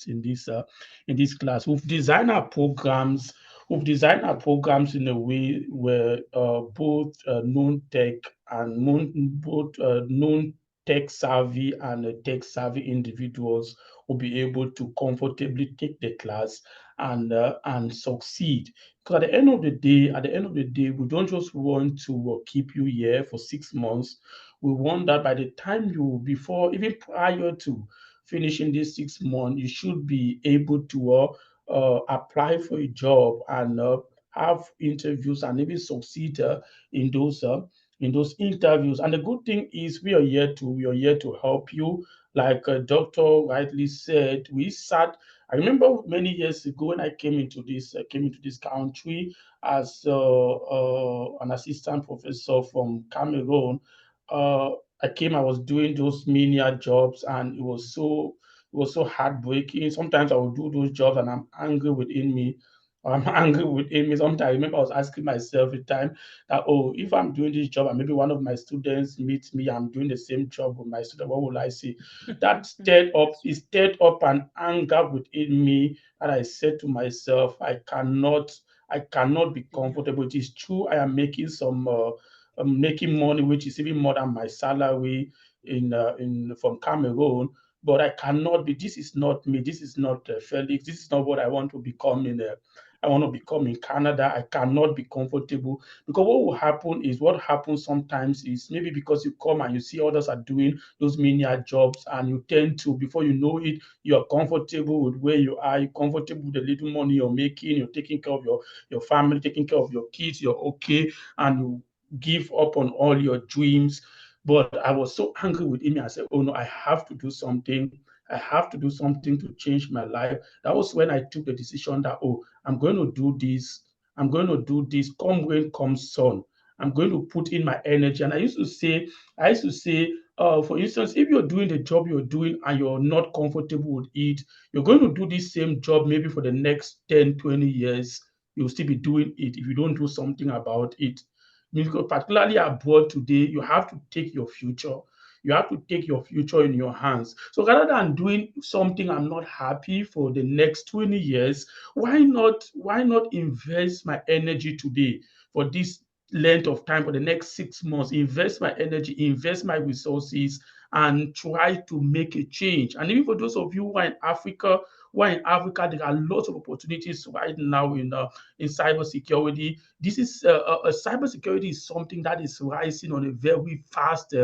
in this class. We've designed our programs. We've designed our programs in a way where both non-tech and both non-tech savvy and tech savvy individuals will be able to comfortably take the class and succeed. Because at the end of the day, we don't just want to keep you here for 6 months. We want that by the time before, even prior to finishing this 6 months, you should be able to apply for a job and have interviews and even succeed in those uh, in those interviews. And the good thing is we are here to help you. Like Doctor rightly said, we sat. I remember many years ago when I came into this country as an assistant professor from Cameroon. Uh, I was doing those menial jobs, and it was so heartbreaking. Sometimes I would do those jobs, and I'm angry within me. I'm angry within me. Sometimes I remember I was asking myself every time that, oh, if I'm doing this job and maybe one of my students meets me, I'm doing the same job with my student, what will I say? That stirred up an anger within me, and I said to myself, I cannot be Yeah. comfortable. It is true I am making some making money, which is even more than my salary in from Cameroon. But I cannot be. This is not me. This is not Felix. This is not what I want to become in. I want to become in Canada. I cannot be comfortable because what happens sometimes is maybe because you come and you see others are doing those menial jobs and you tend to, before you know it, you're comfortable with where you are. You're comfortable with the little money you're making. You're taking care of your family, taking care of your kids. You're okay, and you give up on all your dreams. But I was so angry with him. I said, oh no, I have to do something. I have to do something to change my life. That was when I took the decision that, oh, I'm going to do this. I'm going to do this. Come rain, come sun. I'm going to put in my energy. And I used to say, for instance, if you're doing the job you're doing and you're not comfortable with it, you're going to do this same job maybe for the next 10, 20 years. You'll still be doing it if you don't do something about it. Because particularly abroad today, you have to take your future. You have to take your future in your hands. So rather than doing something I'm not happy for the next 20 years, why not invest my energy today for this length of time for the next 6 months, invest my energy, invest my resources, and try to make a change. And even for those of you who are in Africa, there are lots of opportunities right now in cybersecurity. This is cybersecurity is something that is rising on a very fast,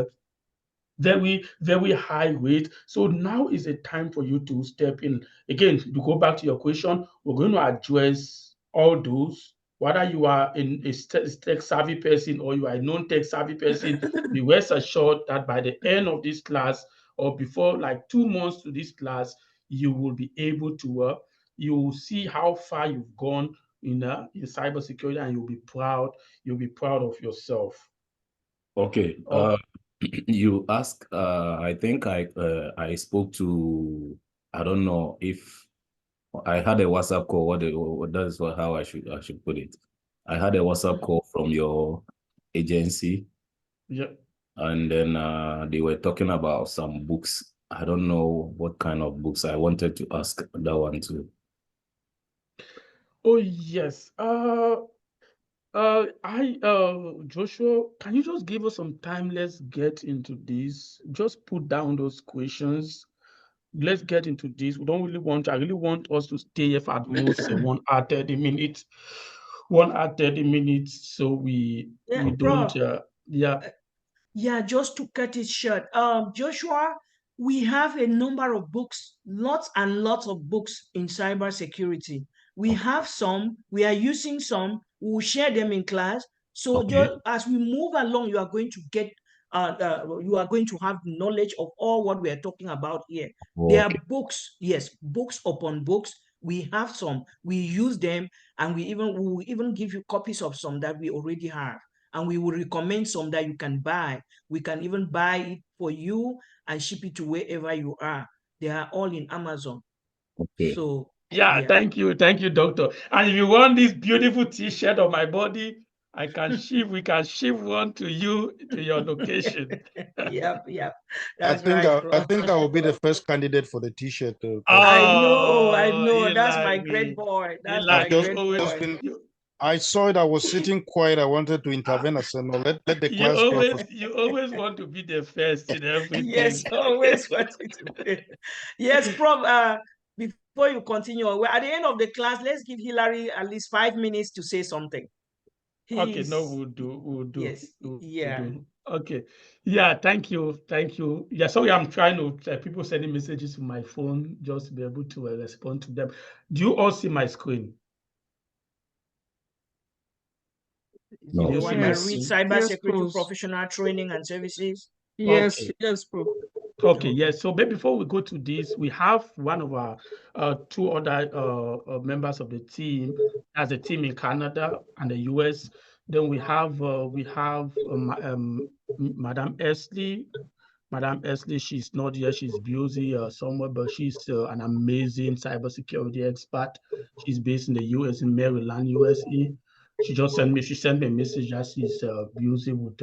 very high rate. So now is a time for you to step in. Again, to go back to your question, we're going to address all those. Whether you are a tech savvy person or you are a non-tech savvy person, be rest assured that by the end of this class or before like 2 months to this class, you will be able to you will see how far you've gone in cybersecurity, and you'll be proud. You'll be proud of yourself. Okay. Oh, You ask. I think I spoke to. I don't know if I had a WhatsApp call. That's how I should put it. I had a WhatsApp call from your agency, yeah. and then they were talking about some books. I don't know what kind of books. I wanted to ask that one too. Oh yes. Joshua, can you just give us some time? Let's get into this. Just put down those questions. Let's get into this. We don't really want. I really want us to stay here for at most 1 hour 30 minutes. 1 hour 30 minutes, so Yeah, we don't. Prof. Yeah. Yeah, just to cut it short. Joshua, we have a number of books, lots and lots of books in cybersecurity. We Okay. have some, we are using some, we will share them in class. So Okay. just as we move along, you are going to have knowledge of all what we are talking about here. There Okay. are books, yes, books upon books. We have some, we use them, and we will even give you copies of some that we already have, and we will recommend some that you can buy. We can even buy it for you and ship it to wherever you are. They are all in Amazon. Okay. So Yeah, yeah. thank you, doctor. And if you want this beautiful T-shirt on my body, We can ship one to you to your location. Yep. I That's think right, I bro. think I will be the first candidate for the T-shirt because I Oh, know. That's Eli, my great boy. That's I've my Eli, just you great always just boy. been. you, I saw it. I was sitting quiet. I wanted to intervene. I said, "No, let the class go first." you always want to be the first in Yes, everything. always wanted to be. Yes, Prof. Before you continue, at the end of the class, let's give Hillary at least 5 minutes to say something. Okay, no, He's yes, we'll yeah. do. Okay, yeah, thank you. Yeah, sorry, I'm trying to people sending messages to my phone just to be able to respond to them. Do you all see my screen? Is it Do the No. you see one my that reads Yes, screen? yes, cybersecurity pros. professional training and services? Yes, Okay. yes, pro. Okay, Okay. yes. So maybe before we go to this, we have one of our two other members of the team as a team in Canada and the US. Then we have Madam Esley. Madam Esley, she's not here. She's busy somewhere, but she's an amazing cybersecurity expert. She's based in the US, in Maryland, USA. She sent me a message that she's busy with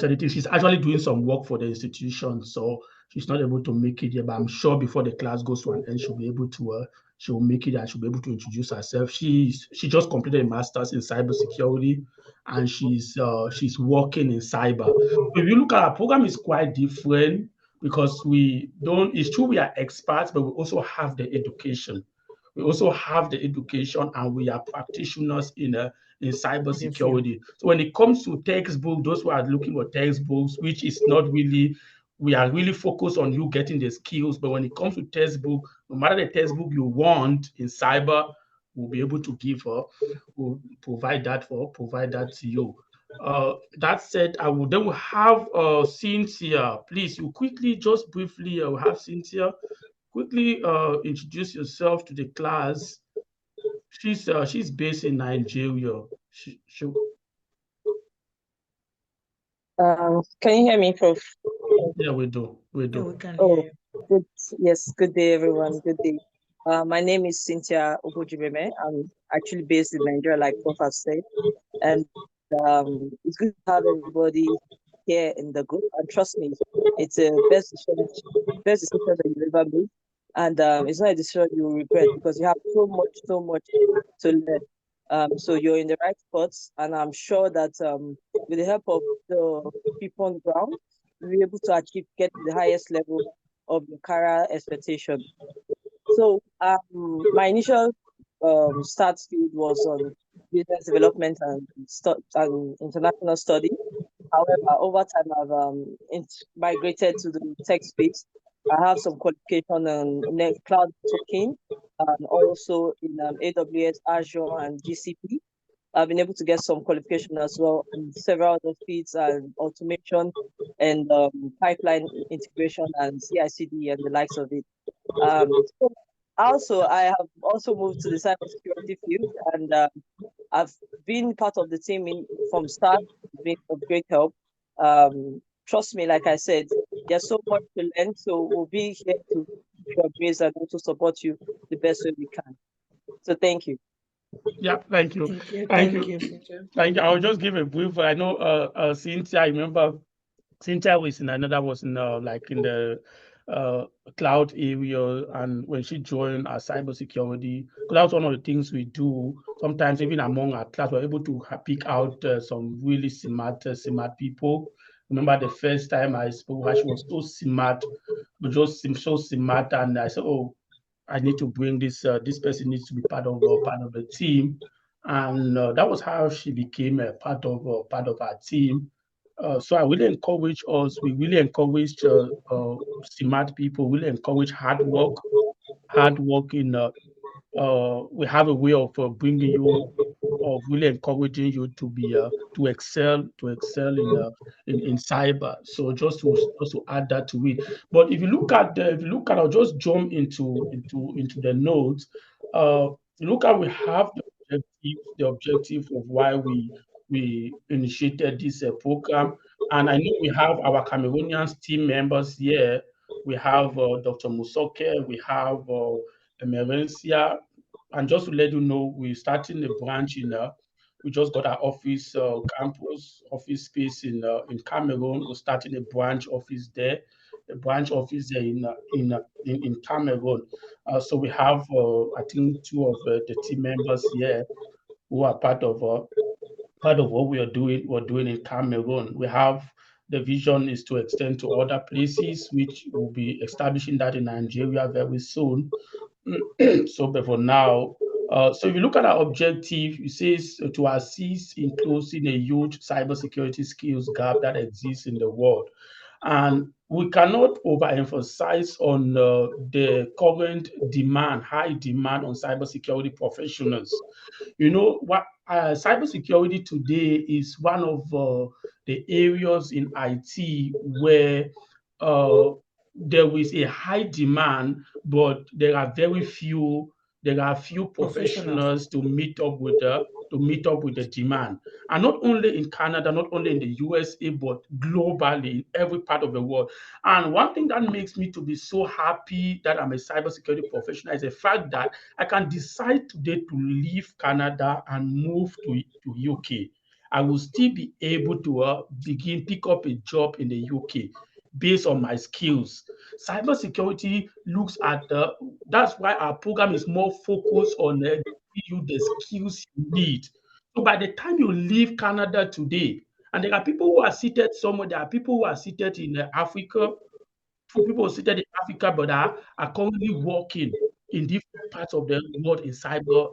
anything. She's actually doing some work for the institution, so she's not able to make it here. But I'm sure before the class goes to an end, she'll be able to. She'll make it and she'll be able to introduce herself. She just completed a master's in cybersecurity, and she's working in cyber. If you look at our program, is quite different because we don't. It's true we are experts, but we also have the education. We also have the education, and we are practitioners in The field. cybersecurity. So when it comes to textbook, those who are looking for textbooks, which is not really, we are really focused on you getting the skills. But when it comes to textbook, no matter the textbook you want in cyber, we'll be able to we'll provide that to you. That said, I will then we'll have Cynthia. Please, you quickly, just briefly, we'll have Cynthia quickly introduce yourself to the class. She's based in Nigeria. She Can you hear me, Prof? Yeah, we do. We Yeah, we do. can hear Oh, you. good. Yes, good day, everyone. Good day. My name is Cynthia Obojibeme. I'm actually based in Nigeria, like Prof has said. And it's good to have everybody here in the group. And trust me, it's a best decision that you ever made. And it's not a decision you will regret because you have so much to learn. So you're in the right spots, and I'm sure that with the help of the people on the ground, you'll be able to get to the highest level of your career expectation. So my initial start field was on business development and international study. However, over time, I've migrated to the tech space. I have some qualification on cloud networking and also in AWS, Azure, and GCP. I've been able to get some qualification as well in several other fields and automation and pipeline integration and CI/CD and the likes of it. So also, I have also moved to the cybersecurity field, and I've been part of the team from start. It's been of great help. Trust me, like I said, there's so much to learn. So we'll be here to keep your grace and also support you the best way we can. So thank you. Yeah, thank you. Thank you. Thank Thank you. you, Cynthia. Thank you. I'll just give a brief. I know Cynthia, I remember Cynthia was in another was in like in the uh cloud area, and when she joined our cybersecurity, because that was one of the things we do. Sometimes even among our class, we're able to pick out some really smart people. Remember the first time I spoke, her, she was so smart, but just so smart, and I said, "Oh, I need to bring this. This person needs to be part of the team," and that was how she became a part of our team. So I really encourage us. We really encourage smart people. Really encourage hard work. Hard work in we have a way of bringing you, of really encouraging you to be to excel in cyber. So just to add that to it. But if you look at, I'll just jump into the notes. Look at, we have the objective of why we initiated this program, and I know we have our Cameroonian team members here. We have Dr. Musoke, we have Emerencia, and just to let you know, we're starting a branch in We just got our office campus office space in Cameroon. We're starting a branch office there, in Cameroon. So we have I think two of the team members here who are part of what we are doing. We're doing in Cameroon. We have the vision is to extend to other places, which will be establishing that in Nigeria very soon. So, but for now, so if you look at our objective, it says to assist in closing a huge cybersecurity skills gap that exists in the world. And we cannot overemphasize on the current demand, high demand on cybersecurity professionals. You know what? Cybersecurity today is one of the areas in IT where uh, there is a high demand, but there are few Professionals. professionals to meet up with the demand. And not only in Canada, not only in the USA, but globally in every part of the world. And one thing that makes me to be so happy that I'm a cybersecurity professional is the fact that I can decide today to leave Canada and move to UK. I will still be able to begin pick up a job in the UK based on my skills. Cybersecurity looks at that's why our program is more focused on giving you the skills you need. So by the time you leave Canada today, and there are people who are seated somewhere, there are people who are seated in Africa, for people seated in Africa but are currently working in different parts of the world in cyber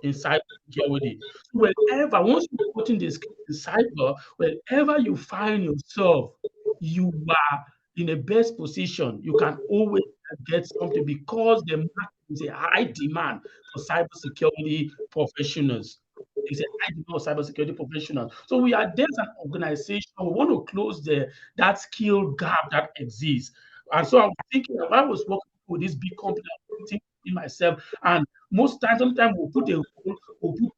security. So wherever, once you put in the skills in cyber, wherever you find yourself, you are in the best position. You can always get something because the market is a high demand for cybersecurity professionals. It's a high demand for cybersecurity professionals. So we are there as an organization. We want to close that skill gap that exists. And so I was thinking, when I was working with this big company, I was thinking to myself, and most times, sometimes we'll put a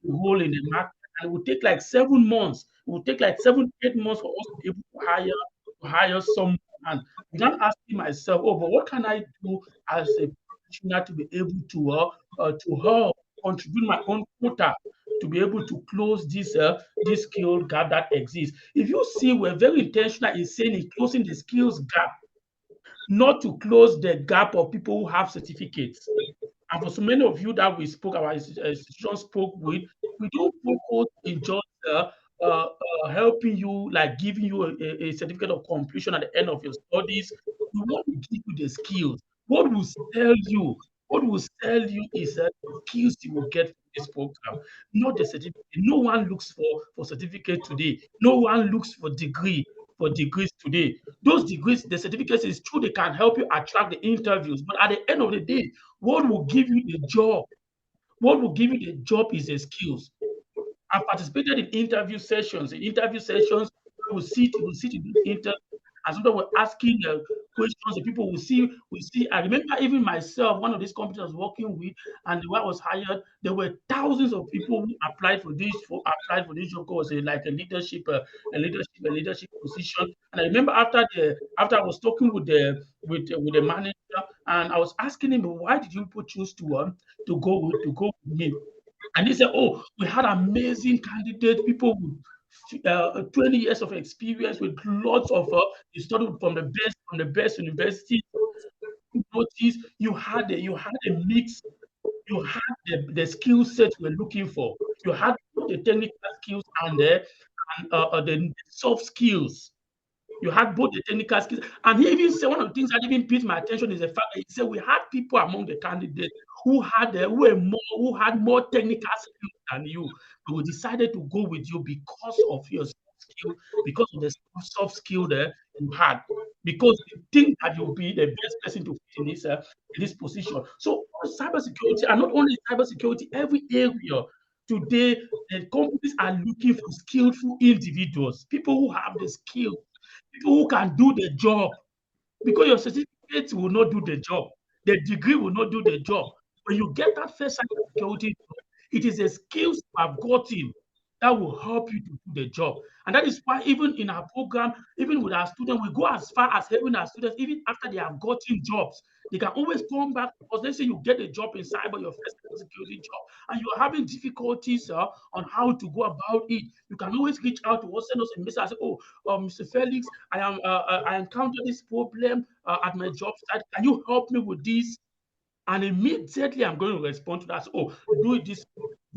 role in the market, and it will take like 7 months. It will take like 7, 8 months for us to be able to hire someone. And without asking myself, oh, but what can I do as a practitioner to be able to help contribute my own quota to be able to close this skill gap that exists. If you see, we're very intentional in saying in closing the skills gap, not to close the gap of people who have certificates. And for so many of you that we spoke, our institution spoke with, we don't focus in just helping you, like giving you a certificate of completion at the end of your studies. We want to give you the skills. What will sell you? What will sell you is the skills you will get from this program, not the certificate. No one looks for certificate today. No one looks for degrees today. Those degrees, the certificates is true, they can help you attract the interviews, but at the end of the day, what will give you the job? What will give you the job is the skills. I've participated in interview sessions. In interview sessions, we sit in this interview, and sometimes we're asking questions. The people will see. I remember even myself, one of these companies I was working with, and when I was hired, there were thousands of people who applied for this job because like a leadership position. And I remember after I was talking with the manager, and I was asking him, why did you people choose to go with me? And they said, "Oh, we had amazing candidates, people with 20 years of experience, with lots of they studied from the best universities. You notice you had a mix, you had the skill set we're looking for. You had both the technical skills and the soft skills. You had both the technical skills." And he even said one of the things that even piqued my attention is the fact that he said we had people among the candidates who had more technical skills than you. But we decided to go with you because of your soft skill, because of the soft skill that you had. Because we think that you'll be the best person to fit in this position. So cybersecurity, and not only cybersecurity, every area today, the companies are looking for skillful individuals, people who have the skill, people who can do the job, because your certificate will not do the job. The degree will not do the job. When you get that first cybersecurity job, it is the skills you have gotten that will help you to do the job. And that is why even in our program, even with our students, we go as far as helping our students, even after they have gotten jobs, they can always come back because let's say you get a job in cyber, your first security job, and you're having difficulties on how to go about it. You can always reach out to us, send us a message and say, "Oh, Mr. Felix, I encountered this problem at my job site. Can you help me with this?" And immediately I'm going to respond to that. So, oh, do it this,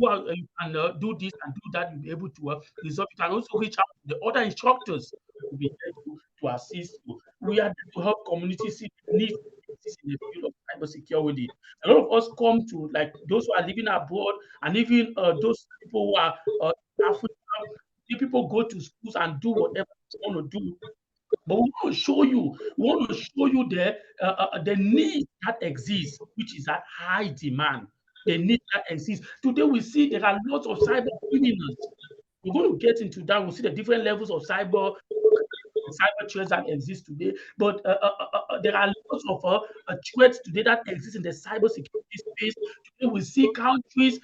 go out, you can do this and do that. You'll be able to resolve. You can also reach out to the other instructors who will be there to assist you. We are there to help communities see the needs in the field of cybersecurity. A lot of us come to like those who are living abroad and even those people who are in Africa. The people go to schools and do whatever they want to do, but we want to show you the need that exists, which is that high demand, the need that exists. Today we see there are lots of cyber criminals. We're going to get into that. We'll see the different levels of cyber threats that exist today. But there are lots of threats today that exist in the cybersecurity space. Today we see countries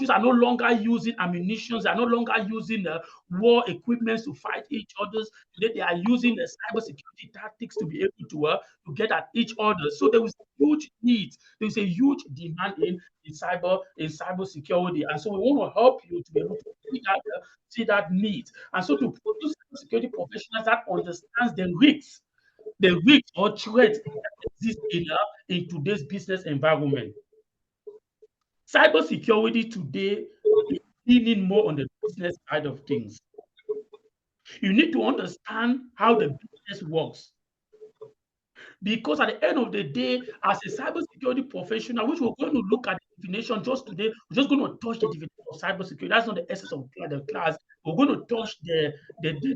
are no longer using ammunition, they are no longer using war equipment to fight each other. Today they are using the cybersecurity tactics to be able to get at each other. So there is a huge need, there is a huge demand in cybersecurity, and so we want to help you to be able to see that need. And so to produce security professionals that understands the risks or threats that exist in today's business environment. Cybersecurity today is leaning more on the business side of things. You need to understand how the business works. Because at the end of the day, as a cybersecurity professional, which we're going to look at the definition just today, we're just going to touch the definition of cybersecurity. That's not the essence of the class. We're going to touch the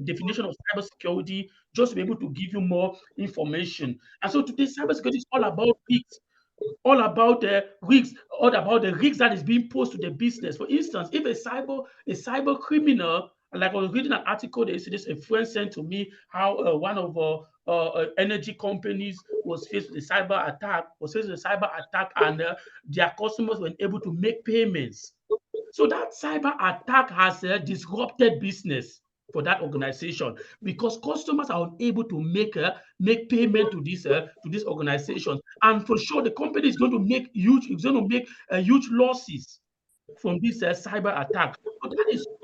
definition of cybersecurity just to be able to give you more information. And so today, cybersecurity is all about risks, all about the risks that is being posed to the business. For instance, if a cyber criminal, like I was reading an article, they said this a friend sent to me how one of energy companies was faced with a cyber attack, and their customers were able to make payments. So that cyber attack has disrupted business for that organization because customers are unable to make payment to this organization, and for sure the company is going to make huge losses from this cyber attack. So that is why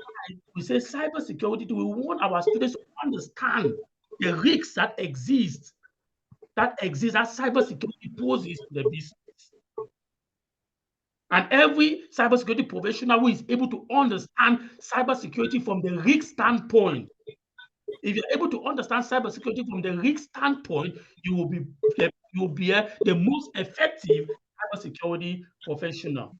we say cybersecurity. We want our students to understand the risks that cybersecurity poses to the business. And every cybersecurity professional who is able to understand cybersecurity from the risk standpoint, if you're able to understand cybersecurity from the risk standpoint, you will be the most effective cybersecurity professional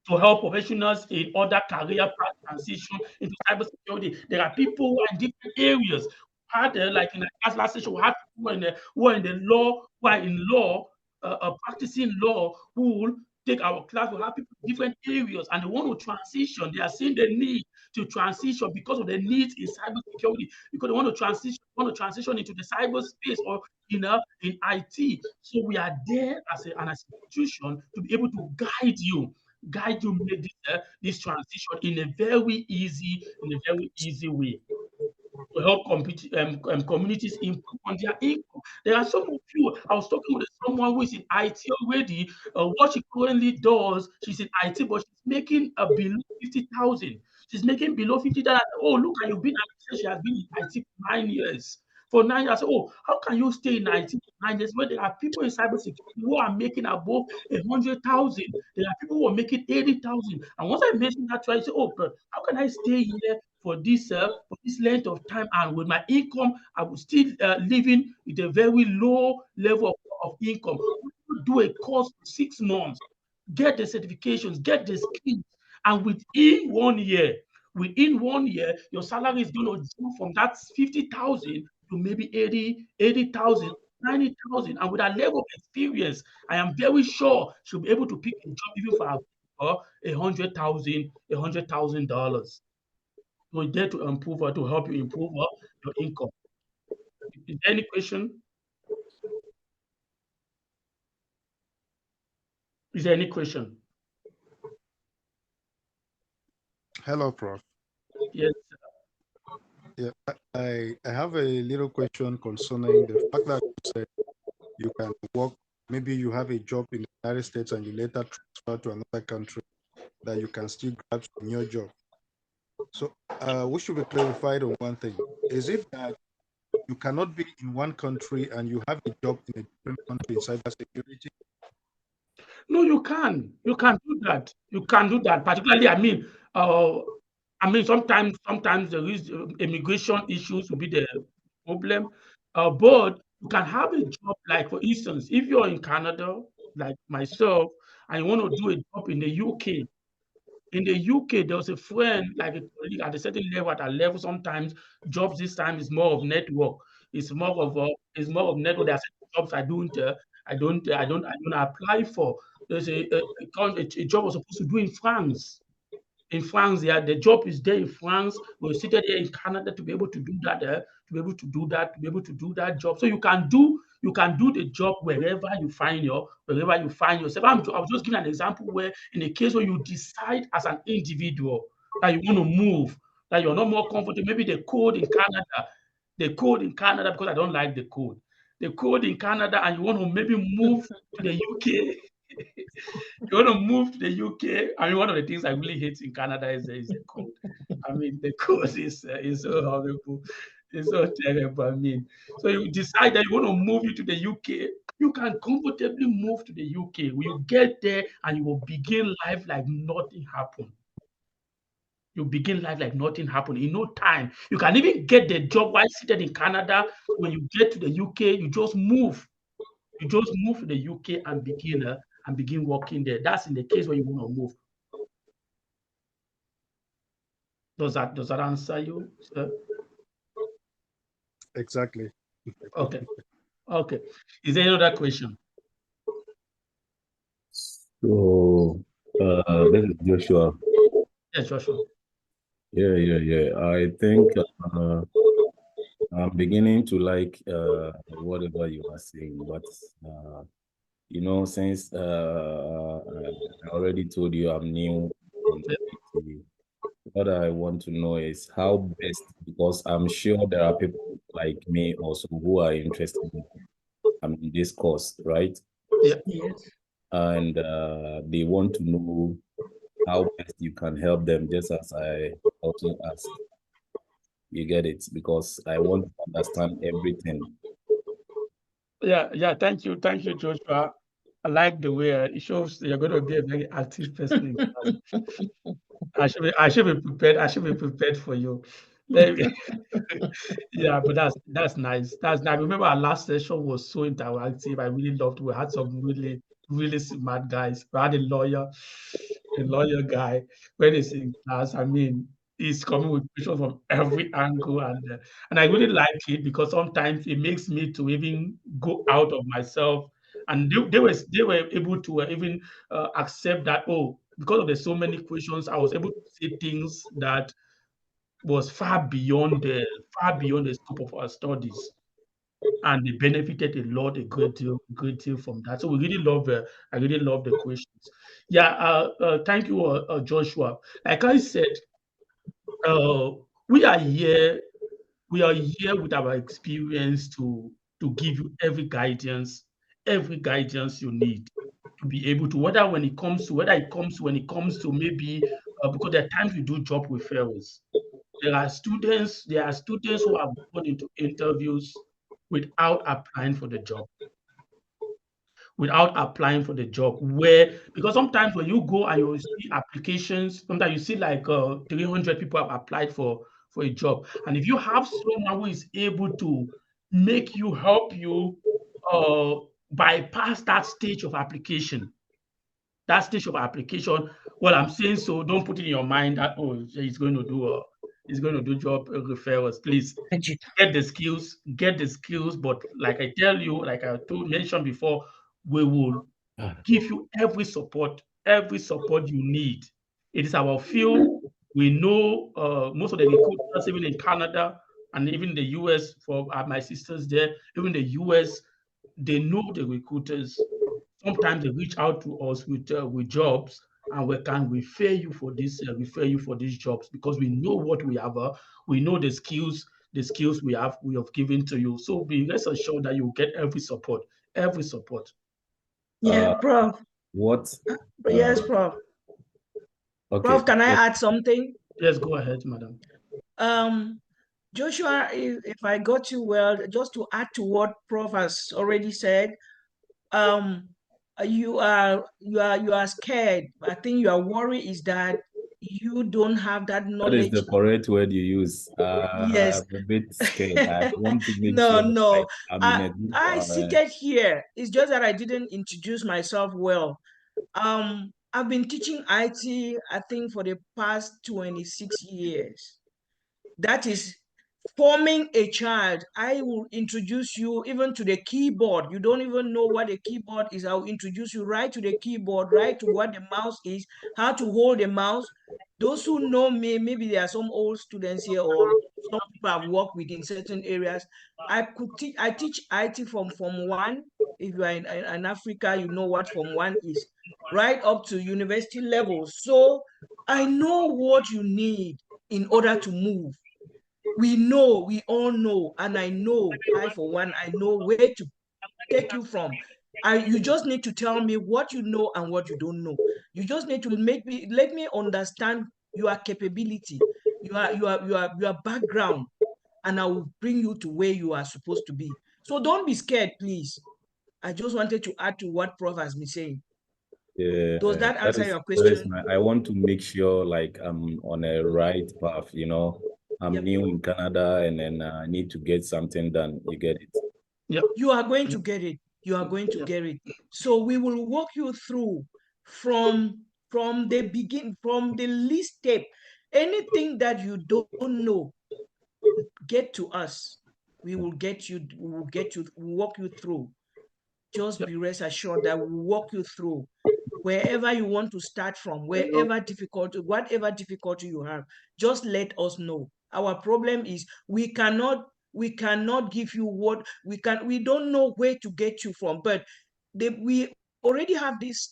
to help professionals in other career path transition into cybersecurity. There are people who are in different areas. Had like in the class last session, we had people who are in the law, who are in law, practicing law, who will take our class. We have people in different areas, and they want to transition. They are seeing the need to transition because of the needs in cybersecurity, because they want to transition into the cyberspace or in IT. So we are there as an institution to be able to guide you make this transition in a very easy way to help communities improve on their income. There are some of you, I was talking with someone who is in IT already. What she currently does, she's in IT, but she's making below 50,000. She's making below 50,000. Oh, look, and you've been at she has been in IT for 9 years. For 9 years, oh, how can you stay in IT for 9 years when there are people in cybersecurity who are making above 100,000? There are people who are making 80,000. And once I mentioned that, I say, oh, but how can I stay here for this length of time, and with my income, I will still living with a very low level of income. Do a course for 6 months, get the certifications, get the skills, and within 1 year, your salary is going to jump from that 50,000 to maybe 80,000, 90,000, and with that level of experience, I am very sure she'll be able to pick a job even for $100,000. We're there to improve or to help you improve your income. Is there any question? Is there any question? Hello, Prof. Yes. Yeah, I have a little question concerning the fact that you said you can work, maybe you have a job in the United States and you later transfer to another country, that you can still grab a new job. So we should be clarified on one thing. Is it that you cannot be in one country and you have a job in a different country in cybersecurity? No, you can. You can do that. You can do that. Particularly, sometimes there is immigration issues will be the problem. But you can have a job, like for instance, if you're in Canada, like myself, and you want to do a job in the UK. In the UK, there was a friend, like a colleague at a certain level, at a level, sometimes jobs this time is more of network. It's more of network. There are certain jobs I don't apply for. There's a job I was supposed to do in France. In France, yeah, the job is there in France. We're seated here in Canada to be able to do that, to be able to do that job. So you can do the job wherever you find yourself. I was just giving an example where in a case where you decide as an individual that you want to move, that you're not more comfortable, maybe the code in Canada, because I don't like the code. The code in Canada, and you want to maybe move to the UK. You want to move to the UK. I mean, one of the things I really hate in Canada is the code. I mean, the code is so horrible. It's so terrible. I mean, so you decide that you want to move you to the UK, you can comfortably move to the UK. You get there and you will begin life like nothing happened. You begin life like nothing happened in no time. You can even get the job while seated in Canada. When you get to the UK, you just move. You just move to the UK and begin working there. That's in the case where you want to move. Does that answer you, sir? Exactly. Okay. Okay. Is there any other question? So, this is Joshua. Yes, Joshua. Yeah. I think I'm beginning to like whatever you are saying, but since I already told you I'm new in Yeah. IT, what I want to know is how best, because I'm sure there are people like me also who are interested in this course, right? Yeah. Yes. And they want to know how best you can help them, just as I also asked. You get it? Because I want to understand everything. Yeah. Thank you, Joshua. I like the way it shows you're going to be a very active person in class. I should be prepared. I should be prepared for you. Let me- Yeah, but that's nice. That's nice. I remember our last session was so interactive. I really loved. We had some really smart guys. We had a lawyer guy when he's in class. I mean, he's coming with questions from every angle, and I really like it because sometimes it makes me to even go out of myself. And they were able to even accept that, oh, because of the so many questions, I was able to say things that was far beyond the scope of our studies, and they benefited a lot, great deal from that. So we really love, I really love the questions. Yeah, thank you, Joshua. Like I said, uh, we are here. We are here with our experience to give you every guidance you need to be able to, when it comes to maybe because there are times we do job referrals. There are students who have gone into interviews without applying for the job. Without applying for the job, where because sometimes when you go and you see applications, sometimes you see like 300 people have applied for a job. And if you have someone who is able to help you uh, bypass that stage of application, well, I'm saying, so don't put it in your mind that, oh, he's going to do job referrals. Please get the skills. But like I tell you, like I mentioned before, we will give you every support you need. It is our field. We know most of the recruiters, even in Canada and even the US, for my sisters there, even the US, they know the recruiters. Sometimes they reach out to us with jobs, and we can refer you for these jobs because we know what we have, we know the skills we have given to you. So be rest assured that you get every support, every support. Yeah, Prof. What? Yes, Prof. Okay. Prof, can I add something? Yes, go ahead, madam. Joshua, if I got you well, just to add to what Prof has already said, you are scared. I think your worry is that you don't have that That is knowledge. the correct word you use. Yes. I'm a bit scared. I want to make No, sure no. like I'm in a I good. seated here. It's just that I didn't introduce myself well. I've been teaching IT, I think, for the past 26 years. That is forming a child. I will introduce you even to the keyboard. You don't even know what a keyboard is. I'll introduce you right to the keyboard, right to what the mouse is, how to hold the mouse. Those who know me, maybe there are some old students here or some people I've worked with in certain areas. I teach IT from Form 1. If you are in Africa, you know what Form 1 is, right up to university level. So I know what you need in order to move. We all know, and I for one, I know where to take you from. You just need to tell me what you know and what you don't know. You just need to let me understand your capability, your background, and I will bring you to where you are supposed to be. So don't be scared, please. I just wanted to add to what Prof has been saying. Yeah, Does that that answer is your question? I want to make sure like I'm on a right path, you know. I'm Yep. new in Canada and then I need to get something done. You get it? Yep. You are going to get it. You are going to get it. So we will walk you through from the begin, from the least step. Anything that you don't know, get to us. We will get you, we'll walk you through. Just be rest assured that we'll walk you through wherever you want to start from, whatever difficulty you have, just let us know. Our problem is we cannot give you what we don't know where to get you from, but we already have these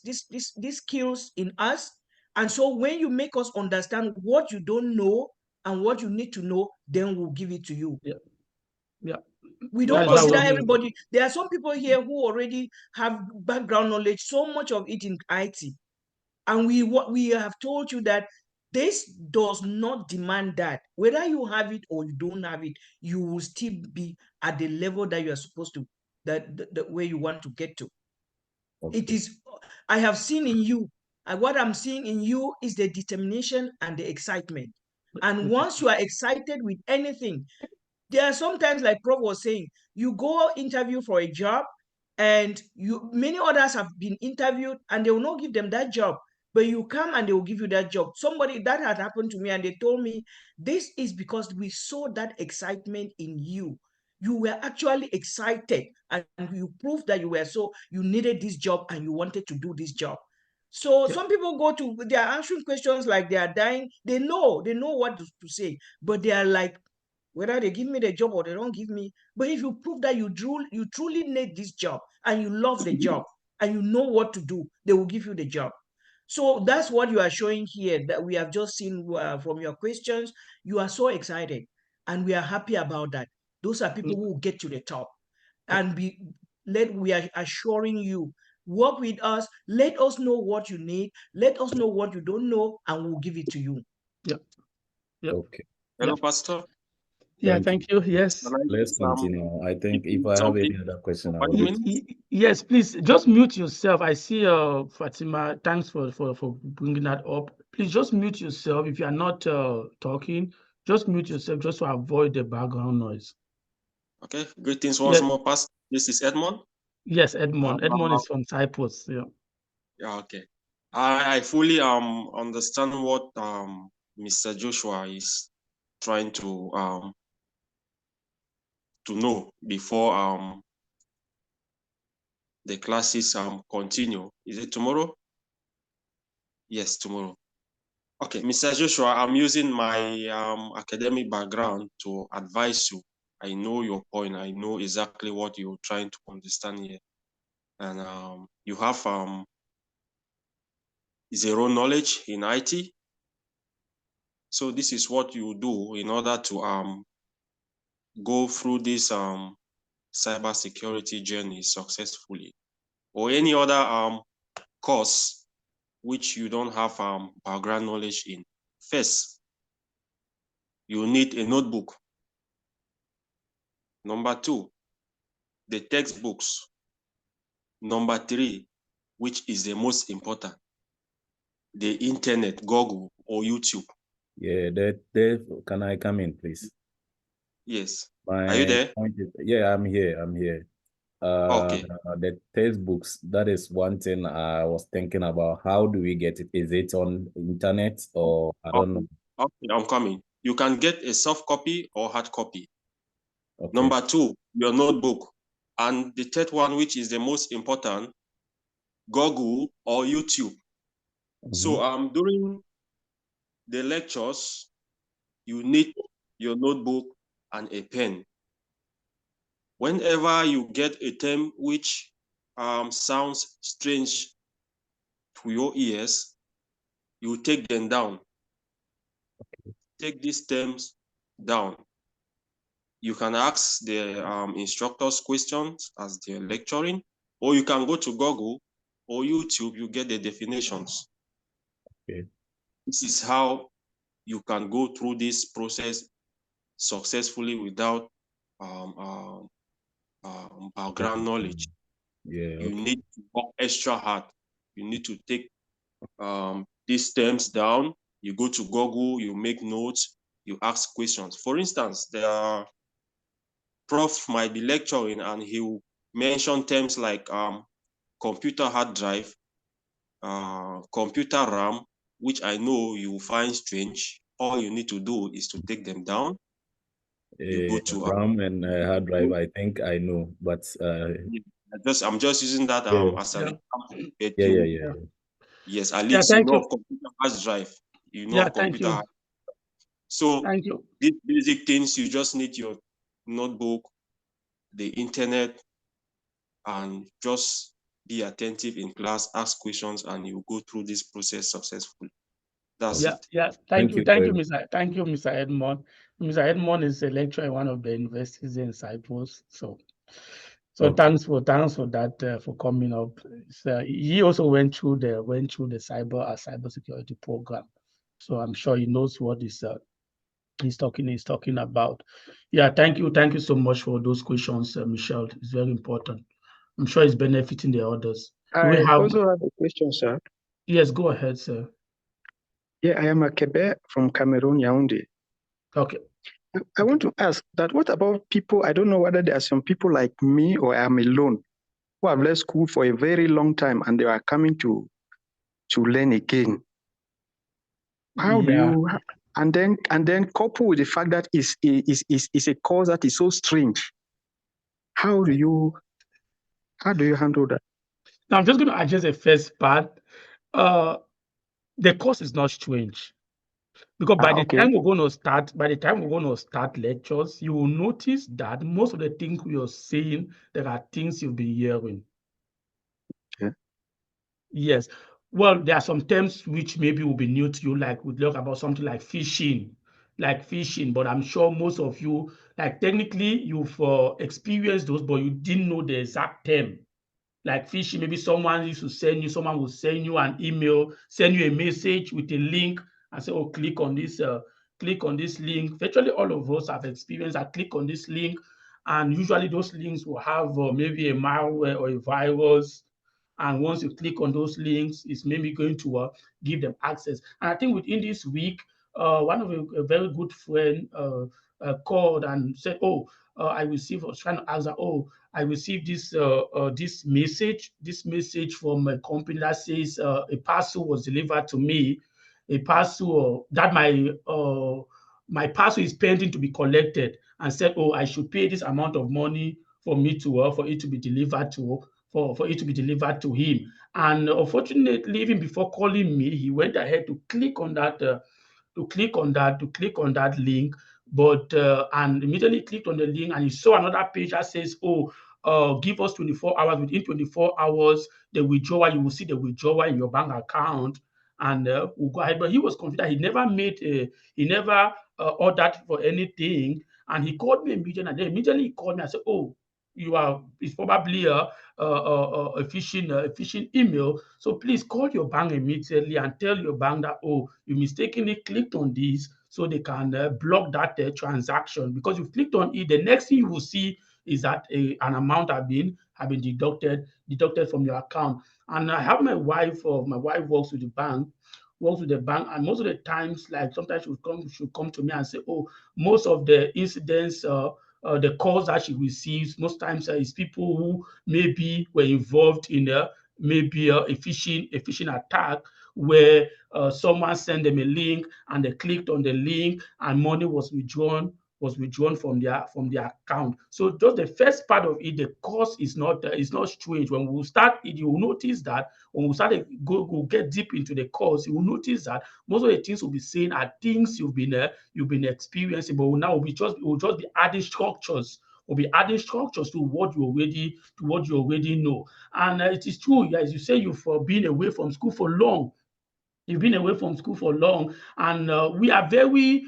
skills in us. And so when you make us understand what you don't know and what you need to know, then we'll give it to you. Yeah. Yeah. We don't That is how consider we do it. everybody. There are some people here who already have background knowledge, so much of it in IT. And we have told you that this does not demand that. Whether you have it or you don't have it, you will still be at the level that you are supposed to, the way you want to get to. Okay. It is, I have seen in you, and what I'm seeing in you is the determination and the excitement. And once you are excited with anything, there are sometimes, like Prof was saying, you go interview for a job and many others have been interviewed and they will not give them that job, but you come and they will give you that job. Somebody that had happened to me and they told me this is because we saw that excitement in you. You were actually excited and you proved that you needed this job and you wanted to do this job. So some people they are answering questions like they are dying. They know what to say, but they are like, whether they give me the job or they don't give me. But if you prove that you truly need this job and you love the job and you know what to do, they will give you the job. So that's what you are showing here that we have just seen from your questions. You are so excited and we are happy about that. Those are people who will get to the top and we are assuring you, work with us, let us know what you need, let us know what you don't know, and we'll give it to you. Yeah. Yeah. Okay. Hello, Yeah. Pastor. Yeah, Thank thank you. Yes. Can I Let's just, continue. I think if I have jump any in other question, for I 5 will. minutes? Yes, please just mute yourself. I see Fatima. Thanks for bringing that up. Please just mute yourself if you are not talking. Just mute yourself just to avoid the background noise. Okay. Greetings once Yeah. more, Pastor. This is Edmond. Yes, Edmond. Edmond is from Cyprus. Yeah. Yeah, okay. I fully understand what Mr. Joshua is trying to know before the classes continue. Is it tomorrow? Yes, tomorrow. Okay, Mr. Joshua, I'm using my academic background to advise you. I know your point. I know exactly what you're trying to understand here. And you have zero knowledge in IT. So this is what you do in order to go through this cybersecurity journey successfully, or any other course which you don't have background knowledge in. First, you need a notebook. Number 2, the textbooks. Number 3, which is the most important, the internet, Google or YouTube. Yeah, that can I come in, please? Yes. My Are you there? point is, yeah, I'm here. Okay. The textbooks, that is one thing I was thinking about. How do we get it? Is it on internet or I don't know? Okay, I'm coming. You can get a soft copy or hard copy. Okay. Number 2, your notebook. And the third one, which is the most important, Google or YouTube. So during the lectures, you need your notebook and a pen. Whenever you get a term which sounds strange to your ears, you take them down. Take these terms down. You can ask the instructors questions as they're lecturing, or you can go to Google or YouTube, you get the definitions. Okay. This is how you can go through this process successfully without background knowledge. Yeah. You need to work extra hard. You need to take these terms down. You go to Google, you make notes, you ask questions. For instance, the prof might be lecturing and he will mention terms like computer hard drive, computer RAM, which I know you will find strange. All you need to do is to take them down. You go to RAM and hard drive, I think I know, but I'm just using that as an example. yeah. Yes, at least you know of computer hard drive. You know of Thank computer you. hard. So Thank you. these basic things, you just need your notebook, the internet, and just be attentive in class, ask questions, and you go through this process successfully. That's it. Thank you, very much. Mr. Edmond. Mr. Edmond is a lecturer in one of the universities in Cyprus. So Okay. thanks for that for coming up. He also went through the cybersecurity program. So I'm sure he knows what he's talking about. Thank you so much for those questions, Michelle. It's very important. I'm sure it's benefiting the others. I also have a question, sir. Yes, go ahead, sir. Yeah, I am Akebe from Cameroon, Yaoundé. Okay. I want to ask that what about people, I don't know whether there are some people like me or I'm alone who have left school for a very long time and they are coming to learn again. How do you, and then couple with the fact that is a course that is so strange. How do you handle that? Now I'm just going to address the first part. The course is not strange. Because by the time we're going to start lectures, you will notice that most of the things we are saying, there are things you'll be hearing. Okay. Yes. Well, there are some terms which maybe will be new to you, like we talk about something like phishing, but I'm sure most of you, like technically you've experienced those, but you didn't know the exact term. Like phishing, maybe someone will send you an email, send you a message with a link and say, oh, click on this link. Virtually all of us have experienced that. Click on this link, and usually those links will have maybe a malware or a virus. And once you click on those links, it's maybe going to give them access. And I think within this week, one of a very good friend called and said, oh, I was trying to ask her, oh, I received this message from a company that says a parcel was delivered to me, a parcel that my parcel is pending to be collected, and said, oh, I should pay this amount of money for it to be delivered to him. And unfortunately, even before calling me, he went ahead to click on that link, but and immediately clicked on the link, and he saw another page that says, oh, give us 24 hours. Within 24 hours, you will see the withdrawal in your bank account. and we'll go ahead. But he was confident. He never ordered for anything, and he called me immediately. And then immediately he called me and said, "Oh, it's probably a phishing email. So please call your bank immediately and tell your bank that, oh, you mistakenly clicked on this, so they can block that transaction, because you clicked on it. The next thing you will see is that an amount have been deducted from your account." And I have my wife works with the bank. And most of the times, like sometimes she'll come to me and say, "Oh, most of the incidents, the calls that she receives, most times is people who maybe were involved in maybe a phishing attack, where someone sent them a link and they clicked on the link and money was withdrawn from their account." So just the first part of it, the cost is not strange. When we start it, you will notice that when we start go get deep into the course, you will notice that most of the things we'll be saying are things you've been experiencing, but now we'll just be adding structures. We'll be adding structures to what you already know. And it is true, as you say, you've been away from school for long. You've been away from school for long, and we are very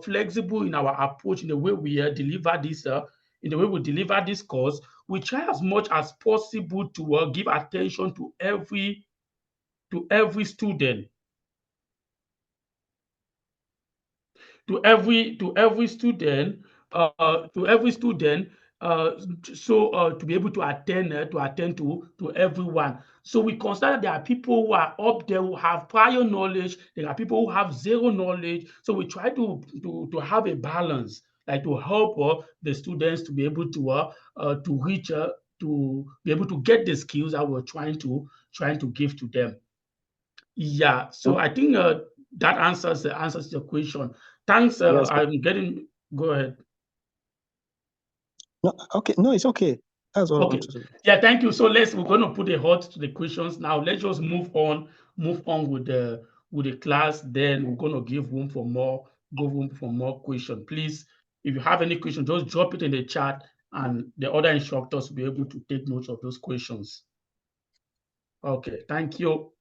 flexible in our approach, in the way we deliver this course. We try as much as possible to give attention to every student, to every student, uh, so to be able to attend to everyone. So we consider there are people who are up there who have prior knowledge. There are people who have zero knowledge. So we try to have a balance, like to help the students to be able to reach to be able to get the skills that we're trying to give to them. Yeah, so I think that answers your question. Thanks. Yes. I'm getting. Go ahead. No, okay. No, it's okay. That's all I Okay. want to say. Yeah, thank you. So we're going to put a halt to the questions now. Let's just move on with the class. Then we're going to give room for more questions. Please, if you have any question, just drop it in the chat, and the other instructors will be able to take notes of those questions. Okay, thank you.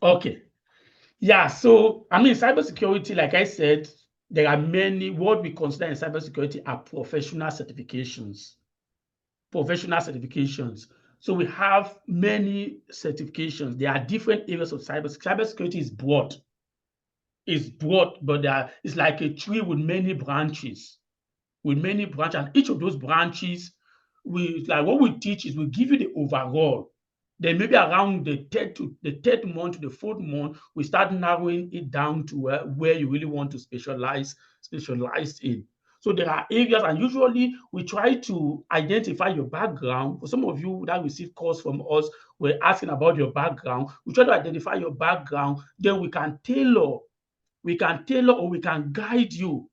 Okay. Yeah, so I mean, cybersecurity, like I said, there are many. What we consider in cybersecurity are professional certifications. Professional certifications. So we have many certifications. There are different areas of cybersecurity is broad. It's broad, but it's like a tree with many branches. And each of those branches, what we teach is we give you the overall. Then maybe around the third month to the fourth month, we start narrowing it down to where you really want to specialize in. So there are areas, and usually we try to identify your background. For some of you that receive calls from us, we're asking about your background. We try to identify your background, then we can tailor or we can guide you